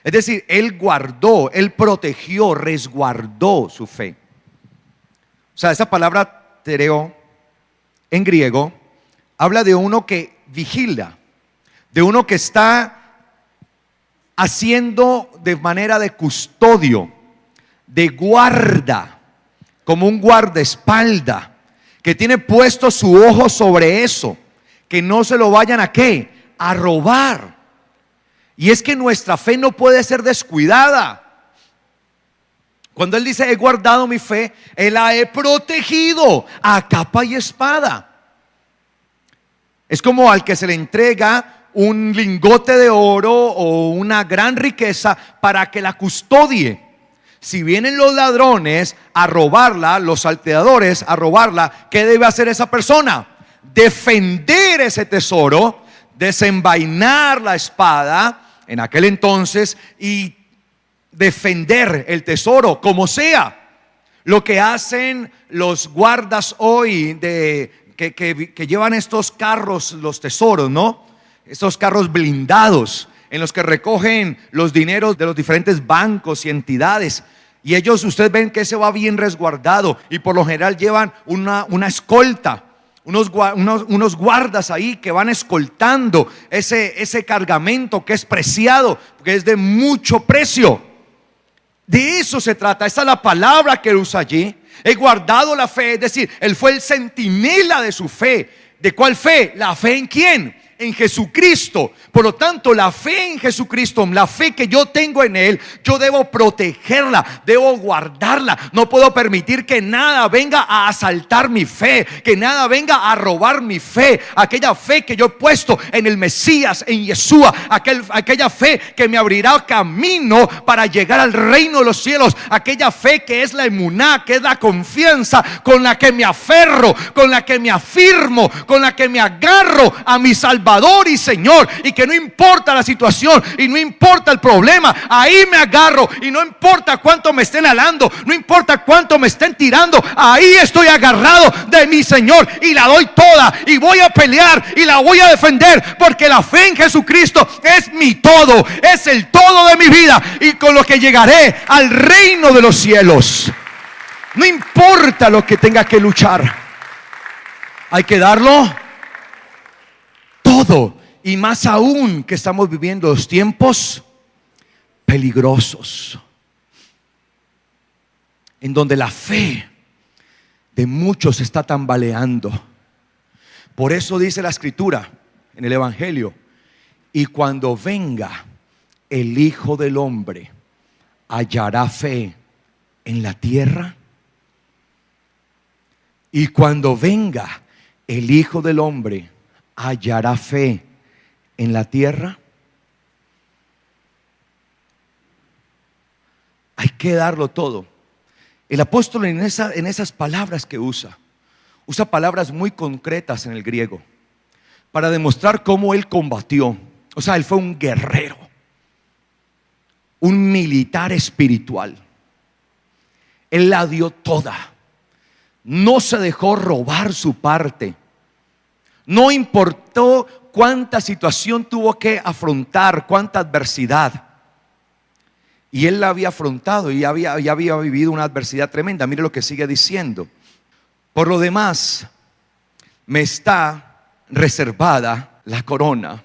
Es decir, él guardó, él protegió, resguardó su fe. O sea, esa palabra tereo en griego habla de uno que vigila, de uno que está haciendo de manera de custodio, de guarda, como un guardaespaldas, que tiene puesto su ojo sobre eso, que no se lo vayan a ¿qué? A robar. Y es que nuestra fe no puede ser descuidada. Cuando él dice he guardado mi fe, él la he protegido a capa y espada. Es como al que se le entrega un lingote de oro o una gran riqueza para que la custodie. Si vienen los ladrones a robarla, los salteadores a robarla, ¿qué debe hacer esa persona? Defender ese tesoro, desenvainar la espada en aquel entonces y defender el tesoro como sea. Lo que hacen los guardas hoy que llevan estos carros, los tesoros, ¿no? Estos carros blindados en los que recogen los dineros de los diferentes bancos y entidades. Y ellos, ustedes ven que ese va bien resguardado y por lo general llevan una escolta, unos guardas ahí que van escoltando ese cargamento que es preciado, que es de mucho precio. De eso se trata, esa es la palabra que él usa allí. He guardado la fe, es decir, él fue el centinela de su fe. ¿De cuál fe? ¿La fe en quién? En Jesucristo. Por lo tanto, la fe en Jesucristo, la fe que yo tengo en Él, yo debo protegerla, debo guardarla. No puedo permitir que nada venga a asaltar mi fe, que nada venga a robar mi fe. Aquella fe que yo he puesto en el Mesías, en Yeshua, aquella fe que me abrirá camino para llegar al reino de los cielos. Aquella fe que es la emuná, que es la confianza con la que me aferro, con la que me afirmo, con la que me agarro a mi Salvador y Señor, y que no importa la situación y no importa el problema, ahí me agarro, y no importa cuánto me estén alando, no importa cuánto me estén tirando, ahí estoy agarrado de mi Señor y la doy toda y voy a pelear y la voy a defender, porque la fe en Jesucristo es mi todo, es el todo de mi vida, y con lo que llegaré al reino de los cielos. No importa lo que tenga que luchar, hay que darlo todo. Y más aún que estamos viviendo los tiempos peligrosos, en donde la fe de muchos está tambaleando. Por eso dice la Escritura en el Evangelio: y cuando venga el Hijo del Hombre, ¿hallará fe en la tierra? Y cuando venga el Hijo del Hombre, ¿hallará fe en la tierra? Hay que darlo todo. El apóstol en esas palabras que usa palabras muy concretas en el griego para demostrar cómo él combatió. O sea, él fue un guerrero, un militar espiritual. Él la dio toda. No se dejó robar su parte. No importó cuánta situación tuvo que afrontar, cuánta adversidad. Y él la había afrontado y ya había vivido una adversidad tremenda. Mire lo que sigue diciendo. Por lo demás, me está reservada la corona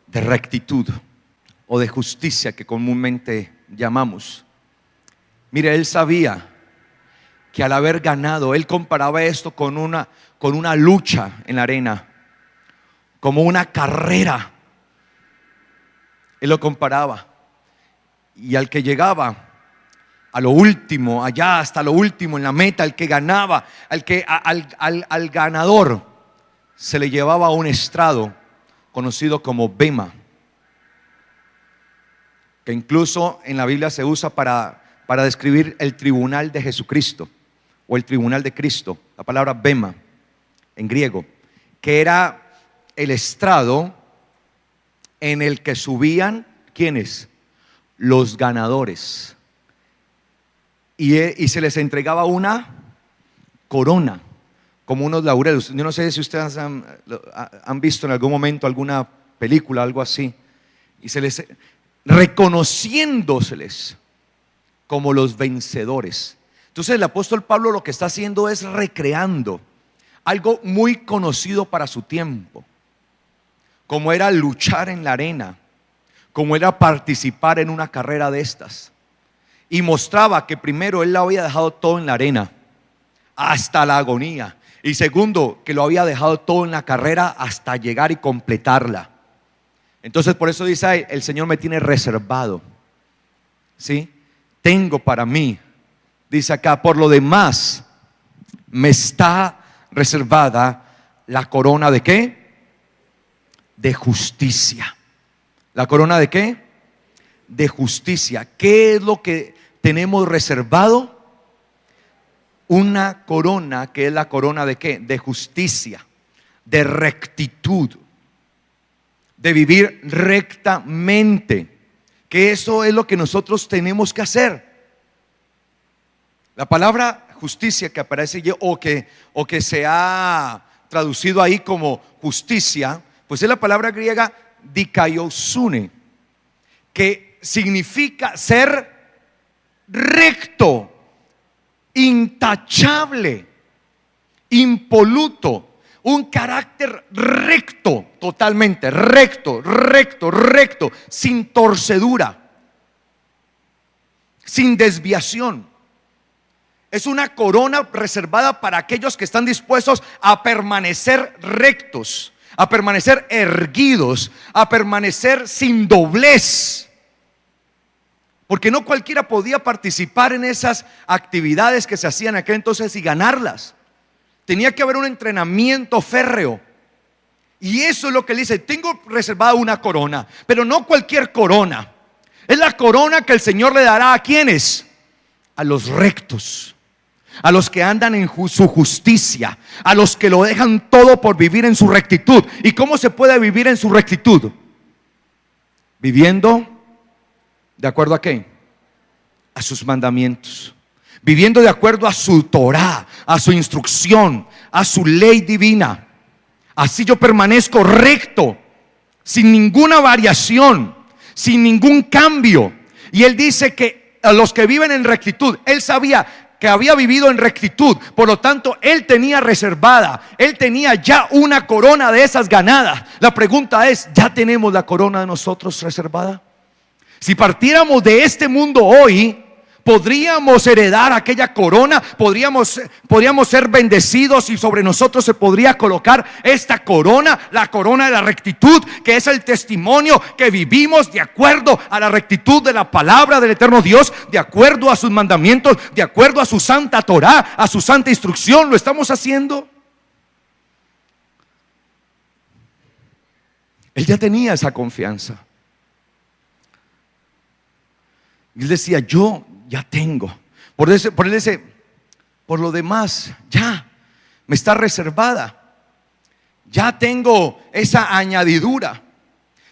de rectitud o de justicia que comúnmente llamamos. Mire, él sabía que al haber ganado, él comparaba esto con una lucha en la arena, como una carrera. Él lo comparaba. Y al que llegaba a lo último, allá hasta lo último en la meta, al que ganaba, al ganador, se le llevaba a un estrado conocido como bema, que incluso en la Biblia se usa para describir el tribunal de Jesucristo o el tribunal de Cristo, la palabra bema en griego, que era el estrado en el que subían, ¿quiénes? Los ganadores, y se les entregaba una corona, como unos laureles. Yo no sé si ustedes han visto en algún momento alguna película, algo así, y se les reconociéndoseles como los vencedores. Entonces el apóstol Pablo lo que está haciendo es recreando algo muy conocido para su tiempo, como era luchar en la arena, como era participar en una carrera de estas. Y mostraba que primero él lo había dejado todo en la arena hasta la agonía, y segundo, que lo había dejado todo en la carrera hasta llegar y completarla. Entonces por eso dice: el Señor me tiene reservado, ¿sí? Tengo para mí, dice acá, por lo demás me está reservada la corona de ¿qué? De justicia. ¿La corona de qué? De justicia. ¿Qué es lo que tenemos reservado? Una corona que es la corona de ¿qué? De justicia, de rectitud, de vivir rectamente. Que eso es lo que nosotros tenemos que hacer. La palabra justicia que aparece o que se ha traducido ahí como justicia, pues es la palabra griega dikaiosune, que significa ser recto, intachable, impoluto, un carácter recto, totalmente recto, sin torcedura, sin desviación. Es una corona reservada para aquellos que están dispuestos a permanecer rectos, a permanecer erguidos, a permanecer sin doblez. Porque no cualquiera podía participar en esas actividades que se hacían en aquel entonces y ganarlas. Tenía que haber un entrenamiento férreo. Y eso es lo que él dice: tengo reservada una corona, pero no cualquier corona. Es la corona que el Señor le dará ¿a quiénes? A los rectos, a los que andan en su justicia, a los que lo dejan todo por vivir en su rectitud. ¿Y cómo se puede vivir en su rectitud? Viviendo ¿de acuerdo a qué? A sus mandamientos. Viviendo de acuerdo a su Torah, a su instrucción, a su ley divina. Así yo permanezco recto, sin ninguna variación, sin ningún cambio. Y él dice que a los que viven en rectitud, él sabía que había vivido en rectitud, por lo tanto él tenía reservada, él tenía ya una corona de esas ganadas. La pregunta es: ¿ya tenemos la corona de nosotros reservada? Si partiéramos de este mundo hoy, podríamos heredar aquella corona, podríamos ser bendecidos, y sobre nosotros se podría colocar esta corona, la corona de la rectitud, que es el testimonio que vivimos de acuerdo a la rectitud de la palabra del eterno Dios, de acuerdo a sus mandamientos, de acuerdo a su santa Torah, a su santa instrucción. ¿Lo estamos haciendo? Él ya tenía esa confianza. Y él decía: yo ya tengo. Por él dice: por lo demás ya me está reservada. Ya tengo esa añadidura,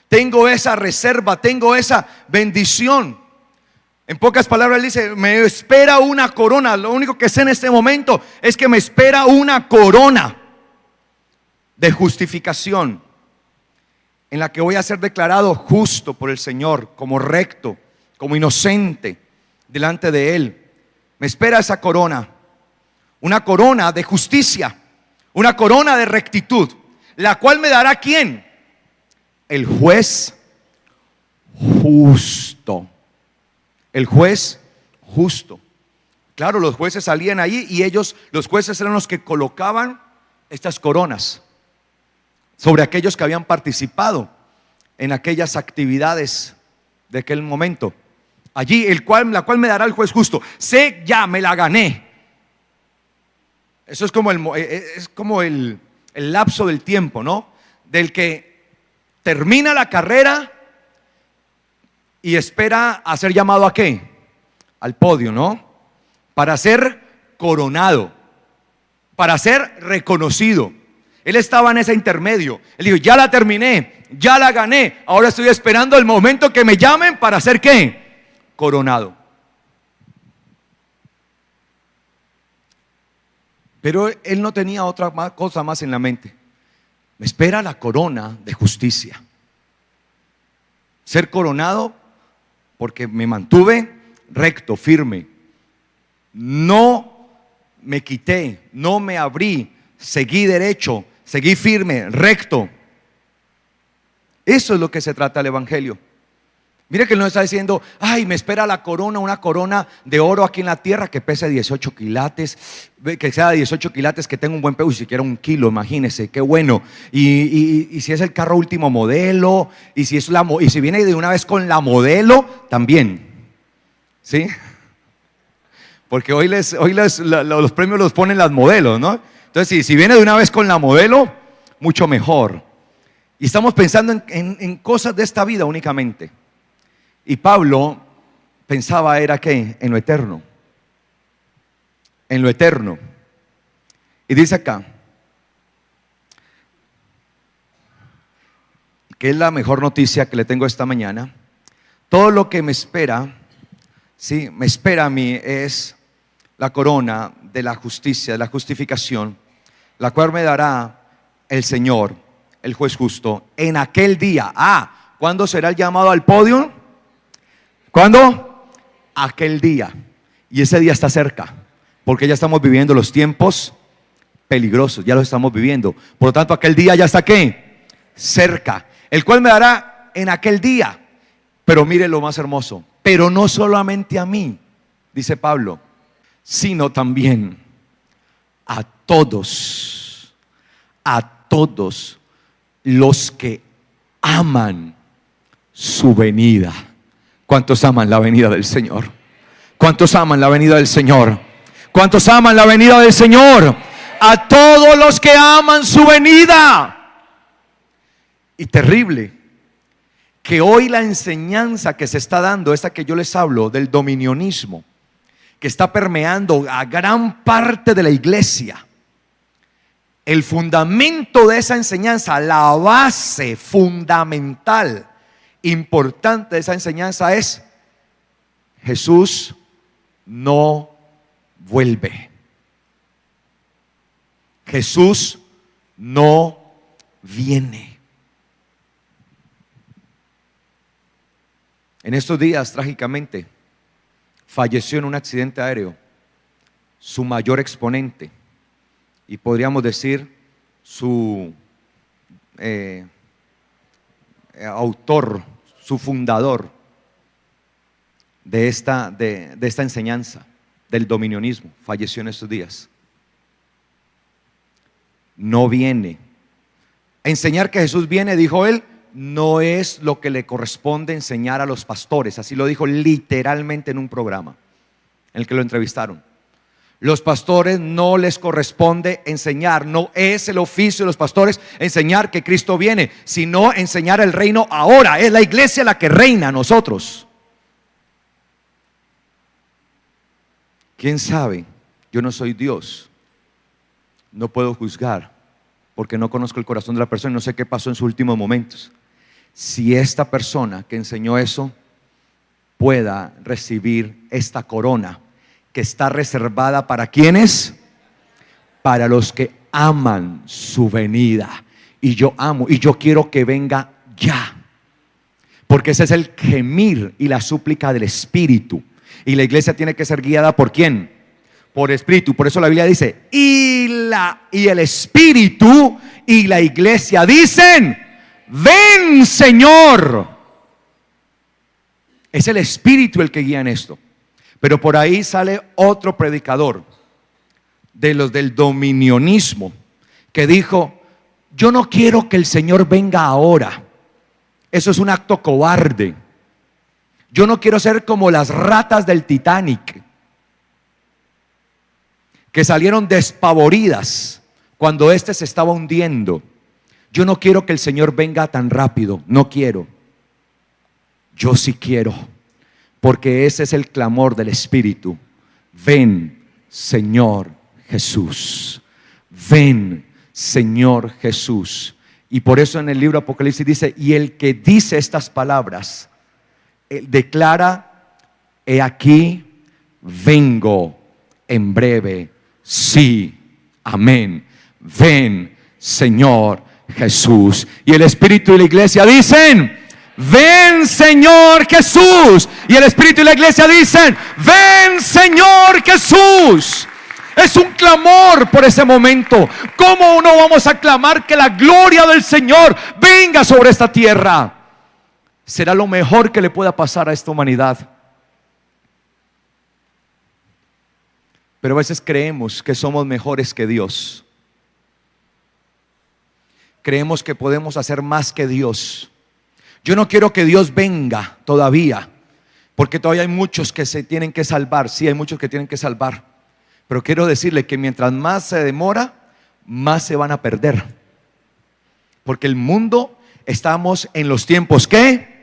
tengo esa reserva, tengo esa bendición. En pocas palabras él dice: me espera una corona. Lo único que sé en este momento es que me espera una corona. de justificación, en la que voy a ser declarado justo por el Señor, como recto, como inocente delante de Él. Me espera esa corona, una corona de justicia, una corona de rectitud, la cual me dará ¿quién? El juez justo. El juez justo. Claro, los jueces salían ahí y los jueces eran los que colocaban estas coronas sobre aquellos que habían participado en aquellas actividades de aquel momento. Allí, la cual me dará el juez justo. Sé, ya me la gané. Eso es como el lapso del tiempo, ¿no? Del que termina la carrera y espera a ser llamado ¿a qué? Al podio, ¿no? Para ser coronado, para ser reconocido. Él estaba en ese intermedio. Él dijo, ya la terminé, ya la gané. Ahora estoy esperando el momento que me llamen para ser ¿qué? Coronado. Pero él no tenía otra cosa más en la mente. Me espera la corona de justicia. Ser coronado porque me mantuve recto, firme. No me quité, no me abrí, seguí derecho, seguí firme, recto. Eso es lo que se trata el Evangelio. Mire que él no está diciendo, ay, me espera la corona, una corona de oro aquí en la tierra que pese 18 quilates, que sea de 18 quilates, que tenga un buen peso, y siquiera 1 kilo, imagínese, qué bueno. Y si es el carro último modelo, y si viene de una vez con la modelo, también. ¿Sí? Porque hoy los premios los ponen las modelos, ¿no? Entonces, si viene de una vez con la modelo, mucho mejor. Y estamos pensando en cosas de esta vida únicamente. Y Pablo pensaba era ¿qué? En lo eterno. En lo eterno. Y dice acá, que es la mejor noticia que le tengo esta mañana. Todo lo que me espera, sí, me espera a mí es la corona de la justicia, de la justificación, la cual me dará el Señor, el juez justo, en aquel día. ¿Cuándo será el llamado al podio? ¿Cuándo? Aquel día. Y ese día está cerca, porque ya estamos viviendo los tiempos peligrosos, ya los estamos viviendo. Por lo tanto, aquel día ya está ¿qué? Cerca. El cual me dará en aquel día. Pero mire lo más hermoso. Pero no solamente a mí, dice Pablo, sino también a todos los que aman su venida. ¿Cuántos aman la venida del Señor? ¿Cuántos aman la venida del Señor? ¿Cuántos aman la venida del Señor? A todos los que aman su venida. Y terrible que hoy la enseñanza que se está dando, esta que yo les hablo del dominionismo, que está permeando a gran parte de la iglesia. El fundamento de esa enseñanza, la base fundamental, importante de esa enseñanza es: Jesús no vuelve. Jesús no viene. En estos días, trágicamente, falleció en un accidente aéreo su mayor exponente, y podríamos decir su autor, su fundador de esta enseñanza del dominionismo. Falleció en estos días. No viene. Enseñar que Jesús viene, dijo él, no es lo que le corresponde enseñar a los pastores. Así lo dijo literalmente en un programa en el que lo entrevistaron. Los pastores no les corresponde enseñar, no es el oficio de los pastores enseñar que Cristo viene, sino enseñar el reino ahora. Es la iglesia la que reina a nosotros. ¿Quién sabe? Yo no soy Dios, no puedo juzgar porque no conozco el corazón de la persona y no sé qué pasó en sus últimos momentos. Si esta persona que enseñó eso pueda recibir esta corona que está reservada para ¿quiénes? Para los que aman su venida. y yo amo y yo quiero que venga ya. Porque ese es el gemir y la súplica del Espíritu. Y la iglesia tiene que ser guiada ¿por quién? Por Espíritu. Por eso la Biblia dice, y el Espíritu y la iglesia dicen, ven Señor. Es el Espíritu el que guía en esto. Pero por ahí sale otro predicador de los del dominionismo que dijo, yo no quiero que el Señor venga ahora. Eso es un acto cobarde. Yo no quiero ser como las ratas del Titanic, que salieron despavoridas cuando éste se estaba hundiendo. Yo no quiero que el Señor venga tan rápido, no quiero. Yo sí quiero, porque ese es el clamor del Espíritu. Ven, Señor Jesús. Ven, Señor Jesús. Y por eso en el libro Apocalipsis dice, y el que dice estas palabras, declara, he aquí, vengo en breve. Sí, amén. Ven, Señor Jesús. Y el Espíritu y la iglesia dicen, ven Señor Jesús. Y el Espíritu y la iglesia dicen, ven Señor Jesús. Es un clamor por ese momento. ¿Cómo no vamos a clamar que la gloria del Señor venga sobre esta tierra? Será lo mejor que le pueda pasar a esta humanidad. Pero a veces creemos que somos mejores que Dios. Creemos que podemos hacer más que Dios. Yo no quiero que Dios venga todavía, porque todavía hay muchos que se tienen que salvar. Sí, hay muchos que tienen que salvar. Pero quiero decirle que mientras más se demora, más se van a perder. Porque el mundo, estamos en los tiempos ¿qué?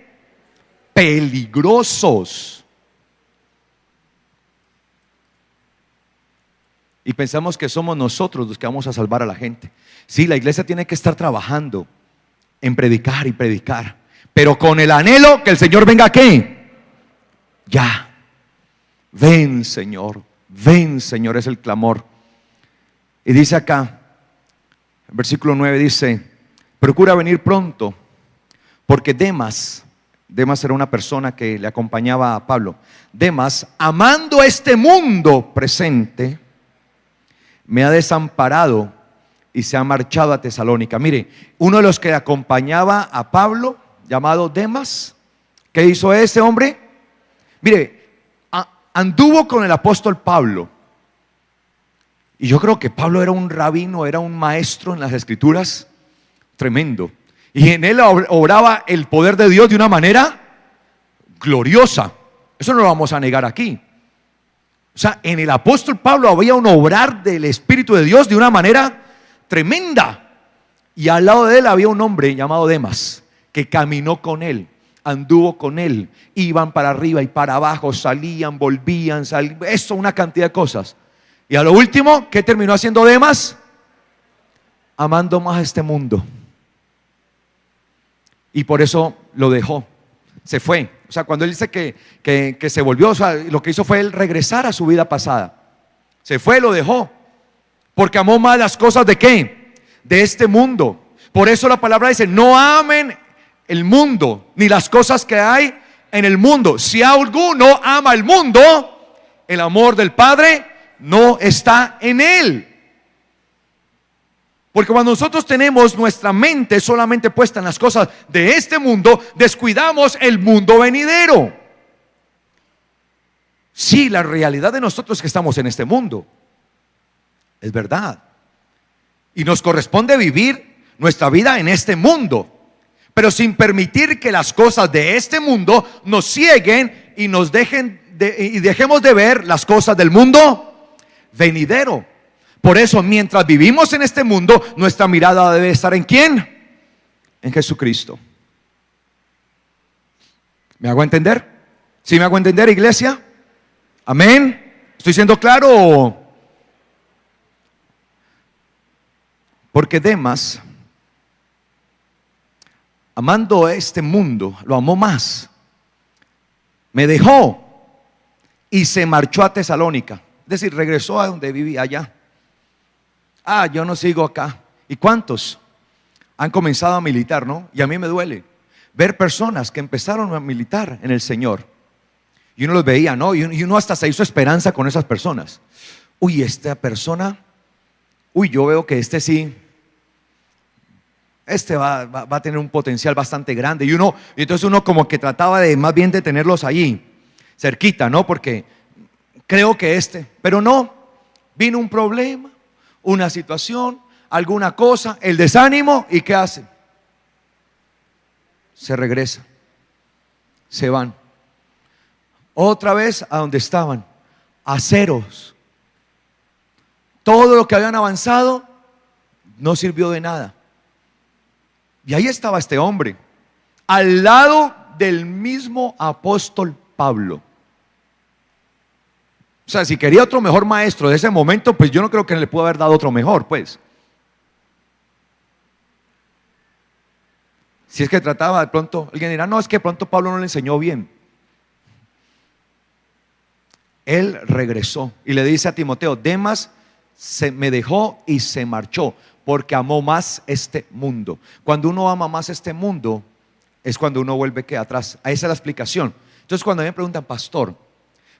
Peligrosos. Y pensamos que somos nosotros los que vamos a salvar a la gente. Sí, la iglesia tiene que estar trabajando en predicar y predicar, pero con el anhelo que el Señor venga aquí. Ya. Ven, Señor. Ven, Señor, es el clamor. Y dice acá, en versículo 9 dice, procura venir pronto, porque Demas era una persona que le acompañaba a Pablo. Demas, amando este mundo presente, me ha desamparado y se ha marchado a Tesalónica. Mire, uno de los que acompañaba a Pablo, llamado Demas, ¿qué hizo ese hombre? Mire, anduvo con el apóstol Pablo. Y yo creo que Pablo era un rabino, era un maestro en las escrituras tremendo. Y en él obraba el poder de Dios de una manera gloriosa. Eso no lo vamos a negar aquí. O sea, en el apóstol Pablo había un obrar del Espíritu de Dios de una manera tremenda. Y al lado de él había un hombre llamado Demas, que caminó con él, anduvo con él, iban para arriba y para abajo, salían, volvían, eso, una cantidad de cosas. Y a lo último, ¿qué terminó haciendo Demas? Amando más este mundo. Y por eso lo dejó, se fue. O sea, cuando él dice que se volvió, o sea, lo que hizo fue él regresar a su vida pasada. Se fue, lo dejó, porque amó más las cosas ¿de qué? De este mundo. Por eso la palabra dice, no amen el mundo, ni las cosas que hay en el mundo. Si alguno ama el mundo, el amor del Padre no está en él. Porque cuando nosotros tenemos nuestra mente solamente puesta en las cosas de este mundo, descuidamos el mundo venidero. Sí, la realidad de nosotros es que estamos en este mundo, es verdad, y nos corresponde vivir nuestra vida en este mundo, pero sin permitir que las cosas de este mundo nos cieguen y nos dejemos de ver las cosas del mundo venidero. Por eso, mientras vivimos en este mundo, nuestra mirada debe estar ¿en quién? En Jesucristo. ¿Me hago entender? ¿Sí me hago entender, iglesia? ¿Amén? ¿Estoy siendo claro? Porque Demas, amando este mundo, lo amó más. Me dejó y se marchó a Tesalónica. Es decir, regresó a donde vivía allá. Yo no sigo acá. ¿Y cuántos? han comenzado a militar, ¿no? Y a mí me duele ver personas que empezaron a militar en el Señor. Y uno los veía, ¿no? Y uno hasta se hizo esperanza con esas personas. Uy, esta persona, yo veo que sí, va a tener un potencial bastante grande. Y entonces uno como que trataba de más bien de tenerlos allí, cerquita, ¿no? Porque creo que pero no, vino un problema, una situación, alguna cosa, el desánimo, ¿y qué hace? Se regresa, se van otra vez a donde estaban, a ceros. Todo lo que habían avanzado no sirvió de nada. Y ahí estaba este hombre, al lado del mismo apóstol Pablo. O sea, si quería otro mejor maestro de ese momento, pues yo no creo que le pudo haber dado otro mejor, pues. Si es que trataba de pronto, alguien dirá, no, es que de pronto Pablo no le enseñó bien. Él regresó y le dice a Timoteo, Demas me dejó y se marchó porque amó más este mundo. Cuando uno ama más este mundo es cuando uno vuelve atrás. Esa es la explicación. Entonces cuando me preguntan, pastor,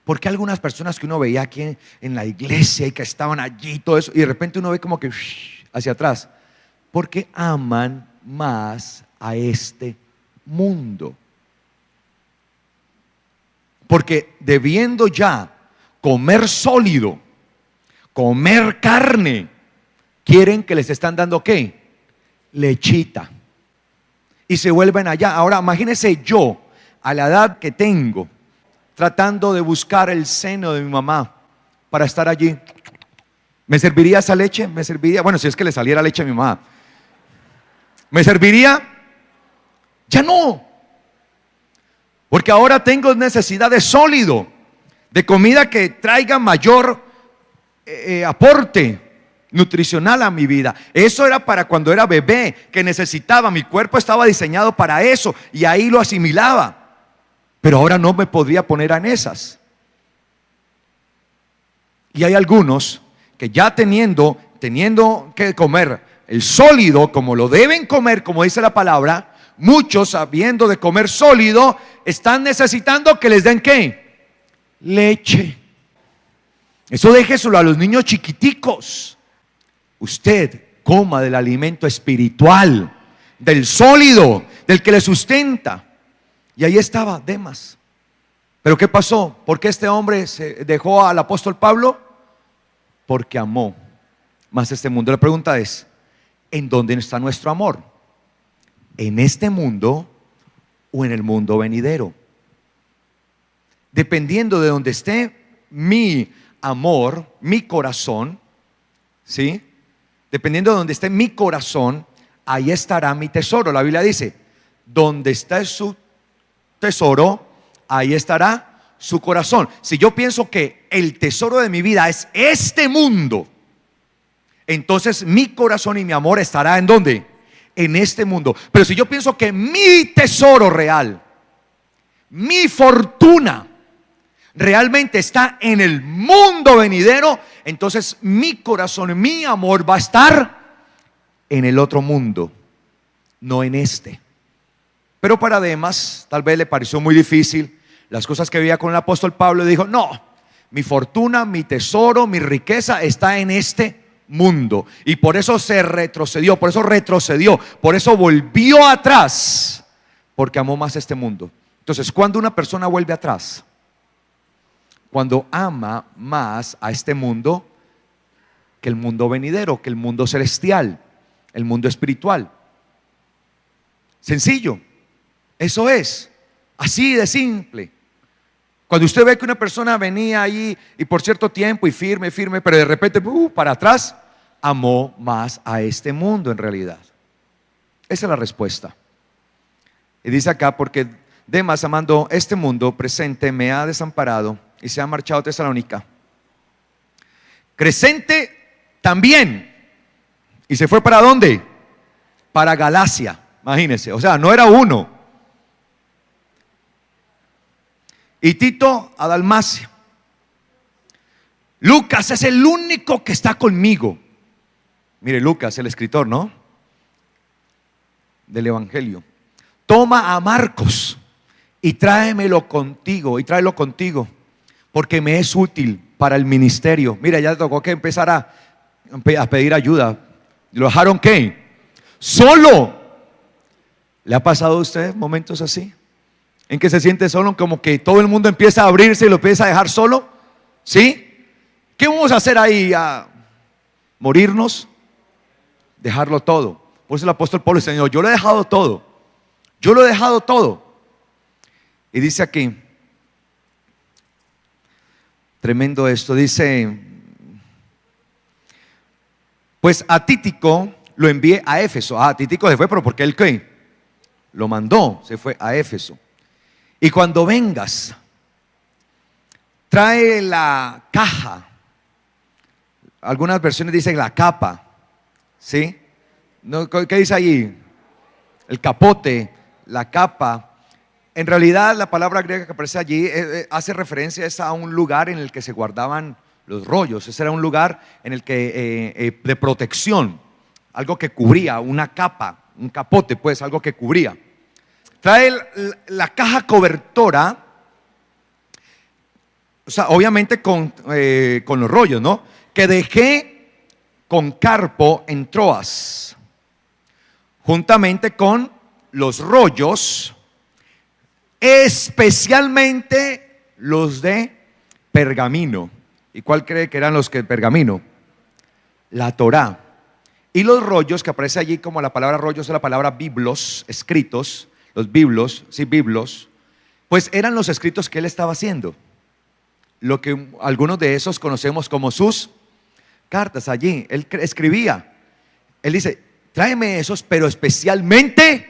¿por qué algunas personas que uno veía aquí en la iglesia y que estaban allí y todo eso, y de repente uno ve como que hacia atrás? Porque aman más a este mundo. Porque debiendo ya comer sólido, comer carne, quieren que les están dando ¿qué? Lechita. Y se vuelven allá. Ahora imagínense yo, a la edad que tengo, tratando de buscar el seno de mi mamá para estar allí. ¿Me serviría esa leche? ¿Me serviría? Bueno, si es que le saliera leche a mi mamá. ¿Me serviría? Ya no. Porque ahora tengo necesidad de sólido, de comida que traiga mayor aporte nutricional a mi vida. Eso era para cuando era bebé, que necesitaba, mi cuerpo estaba diseñado para eso y ahí lo asimilaba. Pero ahora no me podría poner en esas. Y hay algunos que ya teniendo que comer el sólido como lo deben comer, como dice la palabra, muchos habiendo de comer sólido están necesitando que les den ¿qué? Leche. Eso déjeselo a los niños chiquiticos. Usted coma del alimento espiritual, del sólido, del que le sustenta. Y ahí estaba Demas. ¿Pero qué pasó? ¿Por qué este hombre se dejó al apóstol Pablo? Porque amó más este mundo. La pregunta es, ¿en dónde está nuestro amor? ¿En este mundo o en el mundo venidero? Dependiendo de donde esté mi amor, mi corazón, ¿sí? Dependiendo de donde esté mi corazón, ahí estará mi tesoro. La Biblia dice, donde está su tesoro, ahí estará su corazón. Si yo pienso que el tesoro de mi vida es este mundo, entonces mi corazón y mi amor estará ¿en dónde? En este mundo. Pero si yo pienso que mi tesoro real, mi fortuna realmente está en el mundo venidero, entonces mi corazón, mi amor va a estar en el otro mundo, no en este. Pero para Demas tal vez le pareció muy difícil las cosas que veía con el apóstol Pablo y dijo, no, mi fortuna, mi tesoro, mi riqueza está en este mundo. Y por eso se retrocedió, por eso volvió atrás, porque amó más este mundo. Entonces, cuando una persona vuelve atrás, cuando ama más a este mundo que el mundo venidero, que el mundo celestial, el mundo espiritual. Sencillo, eso es, así de simple. Cuando usted ve que una persona venía ahí y por cierto tiempo y firme, pero de repente para atrás, amó más a este mundo en realidad. Esa es la respuesta. Y dice acá, porque Demas, amando este mundo presente, me ha desamparado y se ha marchado a Tesalónica. Crescente también. ¿Y se fue para dónde? Para Galacia, imagínense. O sea, no era uno. Y Tito a Dalmacia. Lucas es el único que está conmigo. Mire, Lucas, el escritor, ¿no? del Evangelio. Toma a Marcos y tráemelo contigo, y tráelo contigo, porque me es útil para el ministerio. Mira, ya tocó que empezar a pedir ayuda. ¿Lo dejaron qué? Solo. ¿Le ha pasado a usted momentos así? En que se siente solo, como que todo el mundo empieza a abrirse y lo empieza a dejar solo. ¿Sí? ¿Qué vamos a hacer ahí? ¿A morirnos? Dejarlo todo. Por eso el apóstol Pablo dice: Señor, yo lo he dejado todo. Yo lo he dejado todo. Y dice aquí, tremendo esto, dice: pues a Tíquico lo envié a Éfeso. Tíquico se fue, pero ¿por qué él qué? Lo mandó, se fue a Éfeso. Y cuando vengas, trae la caja. Algunas versiones dicen la capa, ¿sí? ¿No? ¿Qué dice ahí? El capote, la capa. En realidad la palabra griega que aparece allí hace referencia a un lugar en el que se guardaban los rollos. Ese era un lugar en el que de protección, algo que cubría, una capa, un capote, pues, algo que cubría. Trae la caja cobertora, o sea, obviamente con los rollos, ¿no? Que dejé con Carpo en Troas, juntamente con los rollos, especialmente los de pergamino. ¿Y cuál cree que eran los que pergamino? La Torá. Y los rollos que aparece allí, como la palabra rollos es la palabra biblos, escritos, los biblos, sí, biblos, pues eran los escritos que él estaba haciendo. Lo que algunos de esos conocemos como sus cartas. Allí él escribía. Él dice: tráeme esos, pero especialmente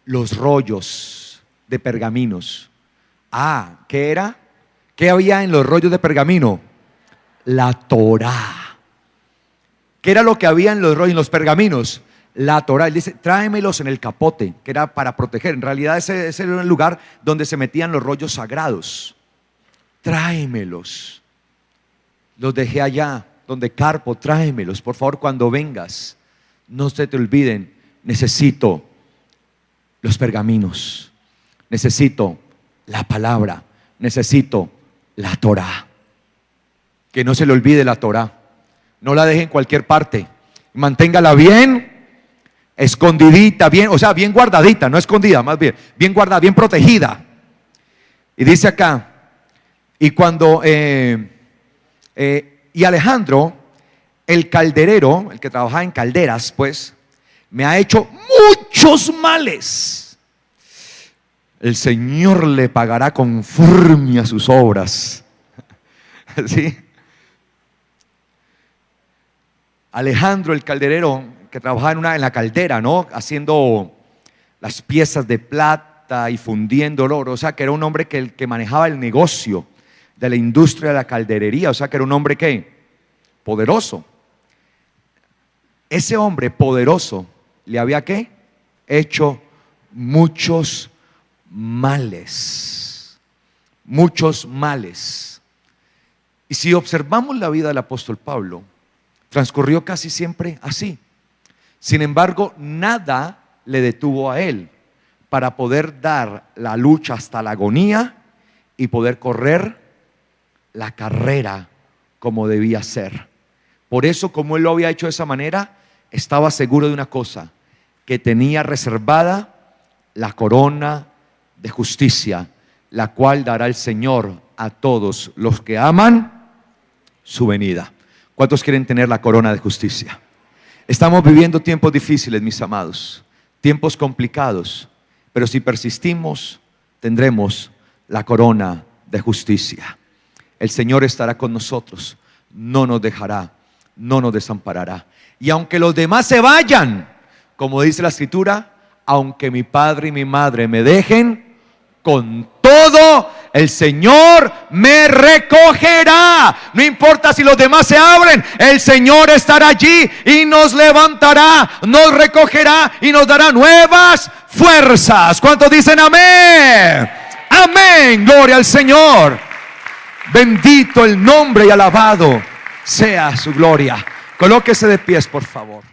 los rollos de pergaminos. ¿Qué era? ¿Qué había en los rollos de pergamino? La Torá. ¿Qué era lo que había en los rollos, en los pergaminos? La Torá. Él dice: tráemelos en el capote, que era para proteger. En realidad ese era el lugar donde se metían los rollos sagrados. Tráemelos. Los dejé allá, donde Carpo. Tráemelos, por favor, cuando vengas. No se te olviden. Necesito los pergaminos. Necesito la palabra. Necesito la Torá. Que no se le olvide la Torá. No la deje en cualquier parte. Manténgala bien escondidita, bien, o sea, bien guardadita, no escondida, más bien, bien guardada, bien protegida. Y dice acá: y cuando y Alejandro, el calderero, el que trabajaba en calderas, pues, me ha hecho muchos males. El Señor le pagará conforme a sus obras. ¿Sí? Alejandro, el calderero, que trabajaba en la caldera, ¿no? Haciendo las piezas de plata y fundiendo el oro. O sea, que era un hombre que manejaba el negocio de la industria de la calderería. O sea, que era un hombre que poderoso. Ese hombre poderoso le había ¿qué? Hecho muchos males. Muchos males. Y si observamos la vida del apóstol Pablo, transcurrió casi siempre así. Sin embargo, nada le detuvo a él para poder dar la lucha hasta la agonía y poder correr la carrera como debía ser. Por eso, como él lo había hecho de esa manera, estaba seguro de una cosa: que tenía reservada la corona de justicia, la cual dará el Señor a todos los que aman su venida. ¿Cuántos quieren tener la corona de justicia? Estamos viviendo tiempos difíciles, mis amados, tiempos complicados, pero si persistimos, tendremos la corona de justicia. El Señor estará con nosotros, no nos dejará, no nos desamparará. Y aunque los demás se vayan, como dice la Escritura, aunque mi padre y mi madre me dejen, con todo el Señor me recogerá. No importa si los demás se abren, el Señor estará allí y nos levantará, nos recogerá y nos dará nuevas fuerzas. ¿Cuántos dicen amén? Amén, gloria al Señor. Bendito el nombre y alabado sea su gloria. Colóquese de pies, por favor.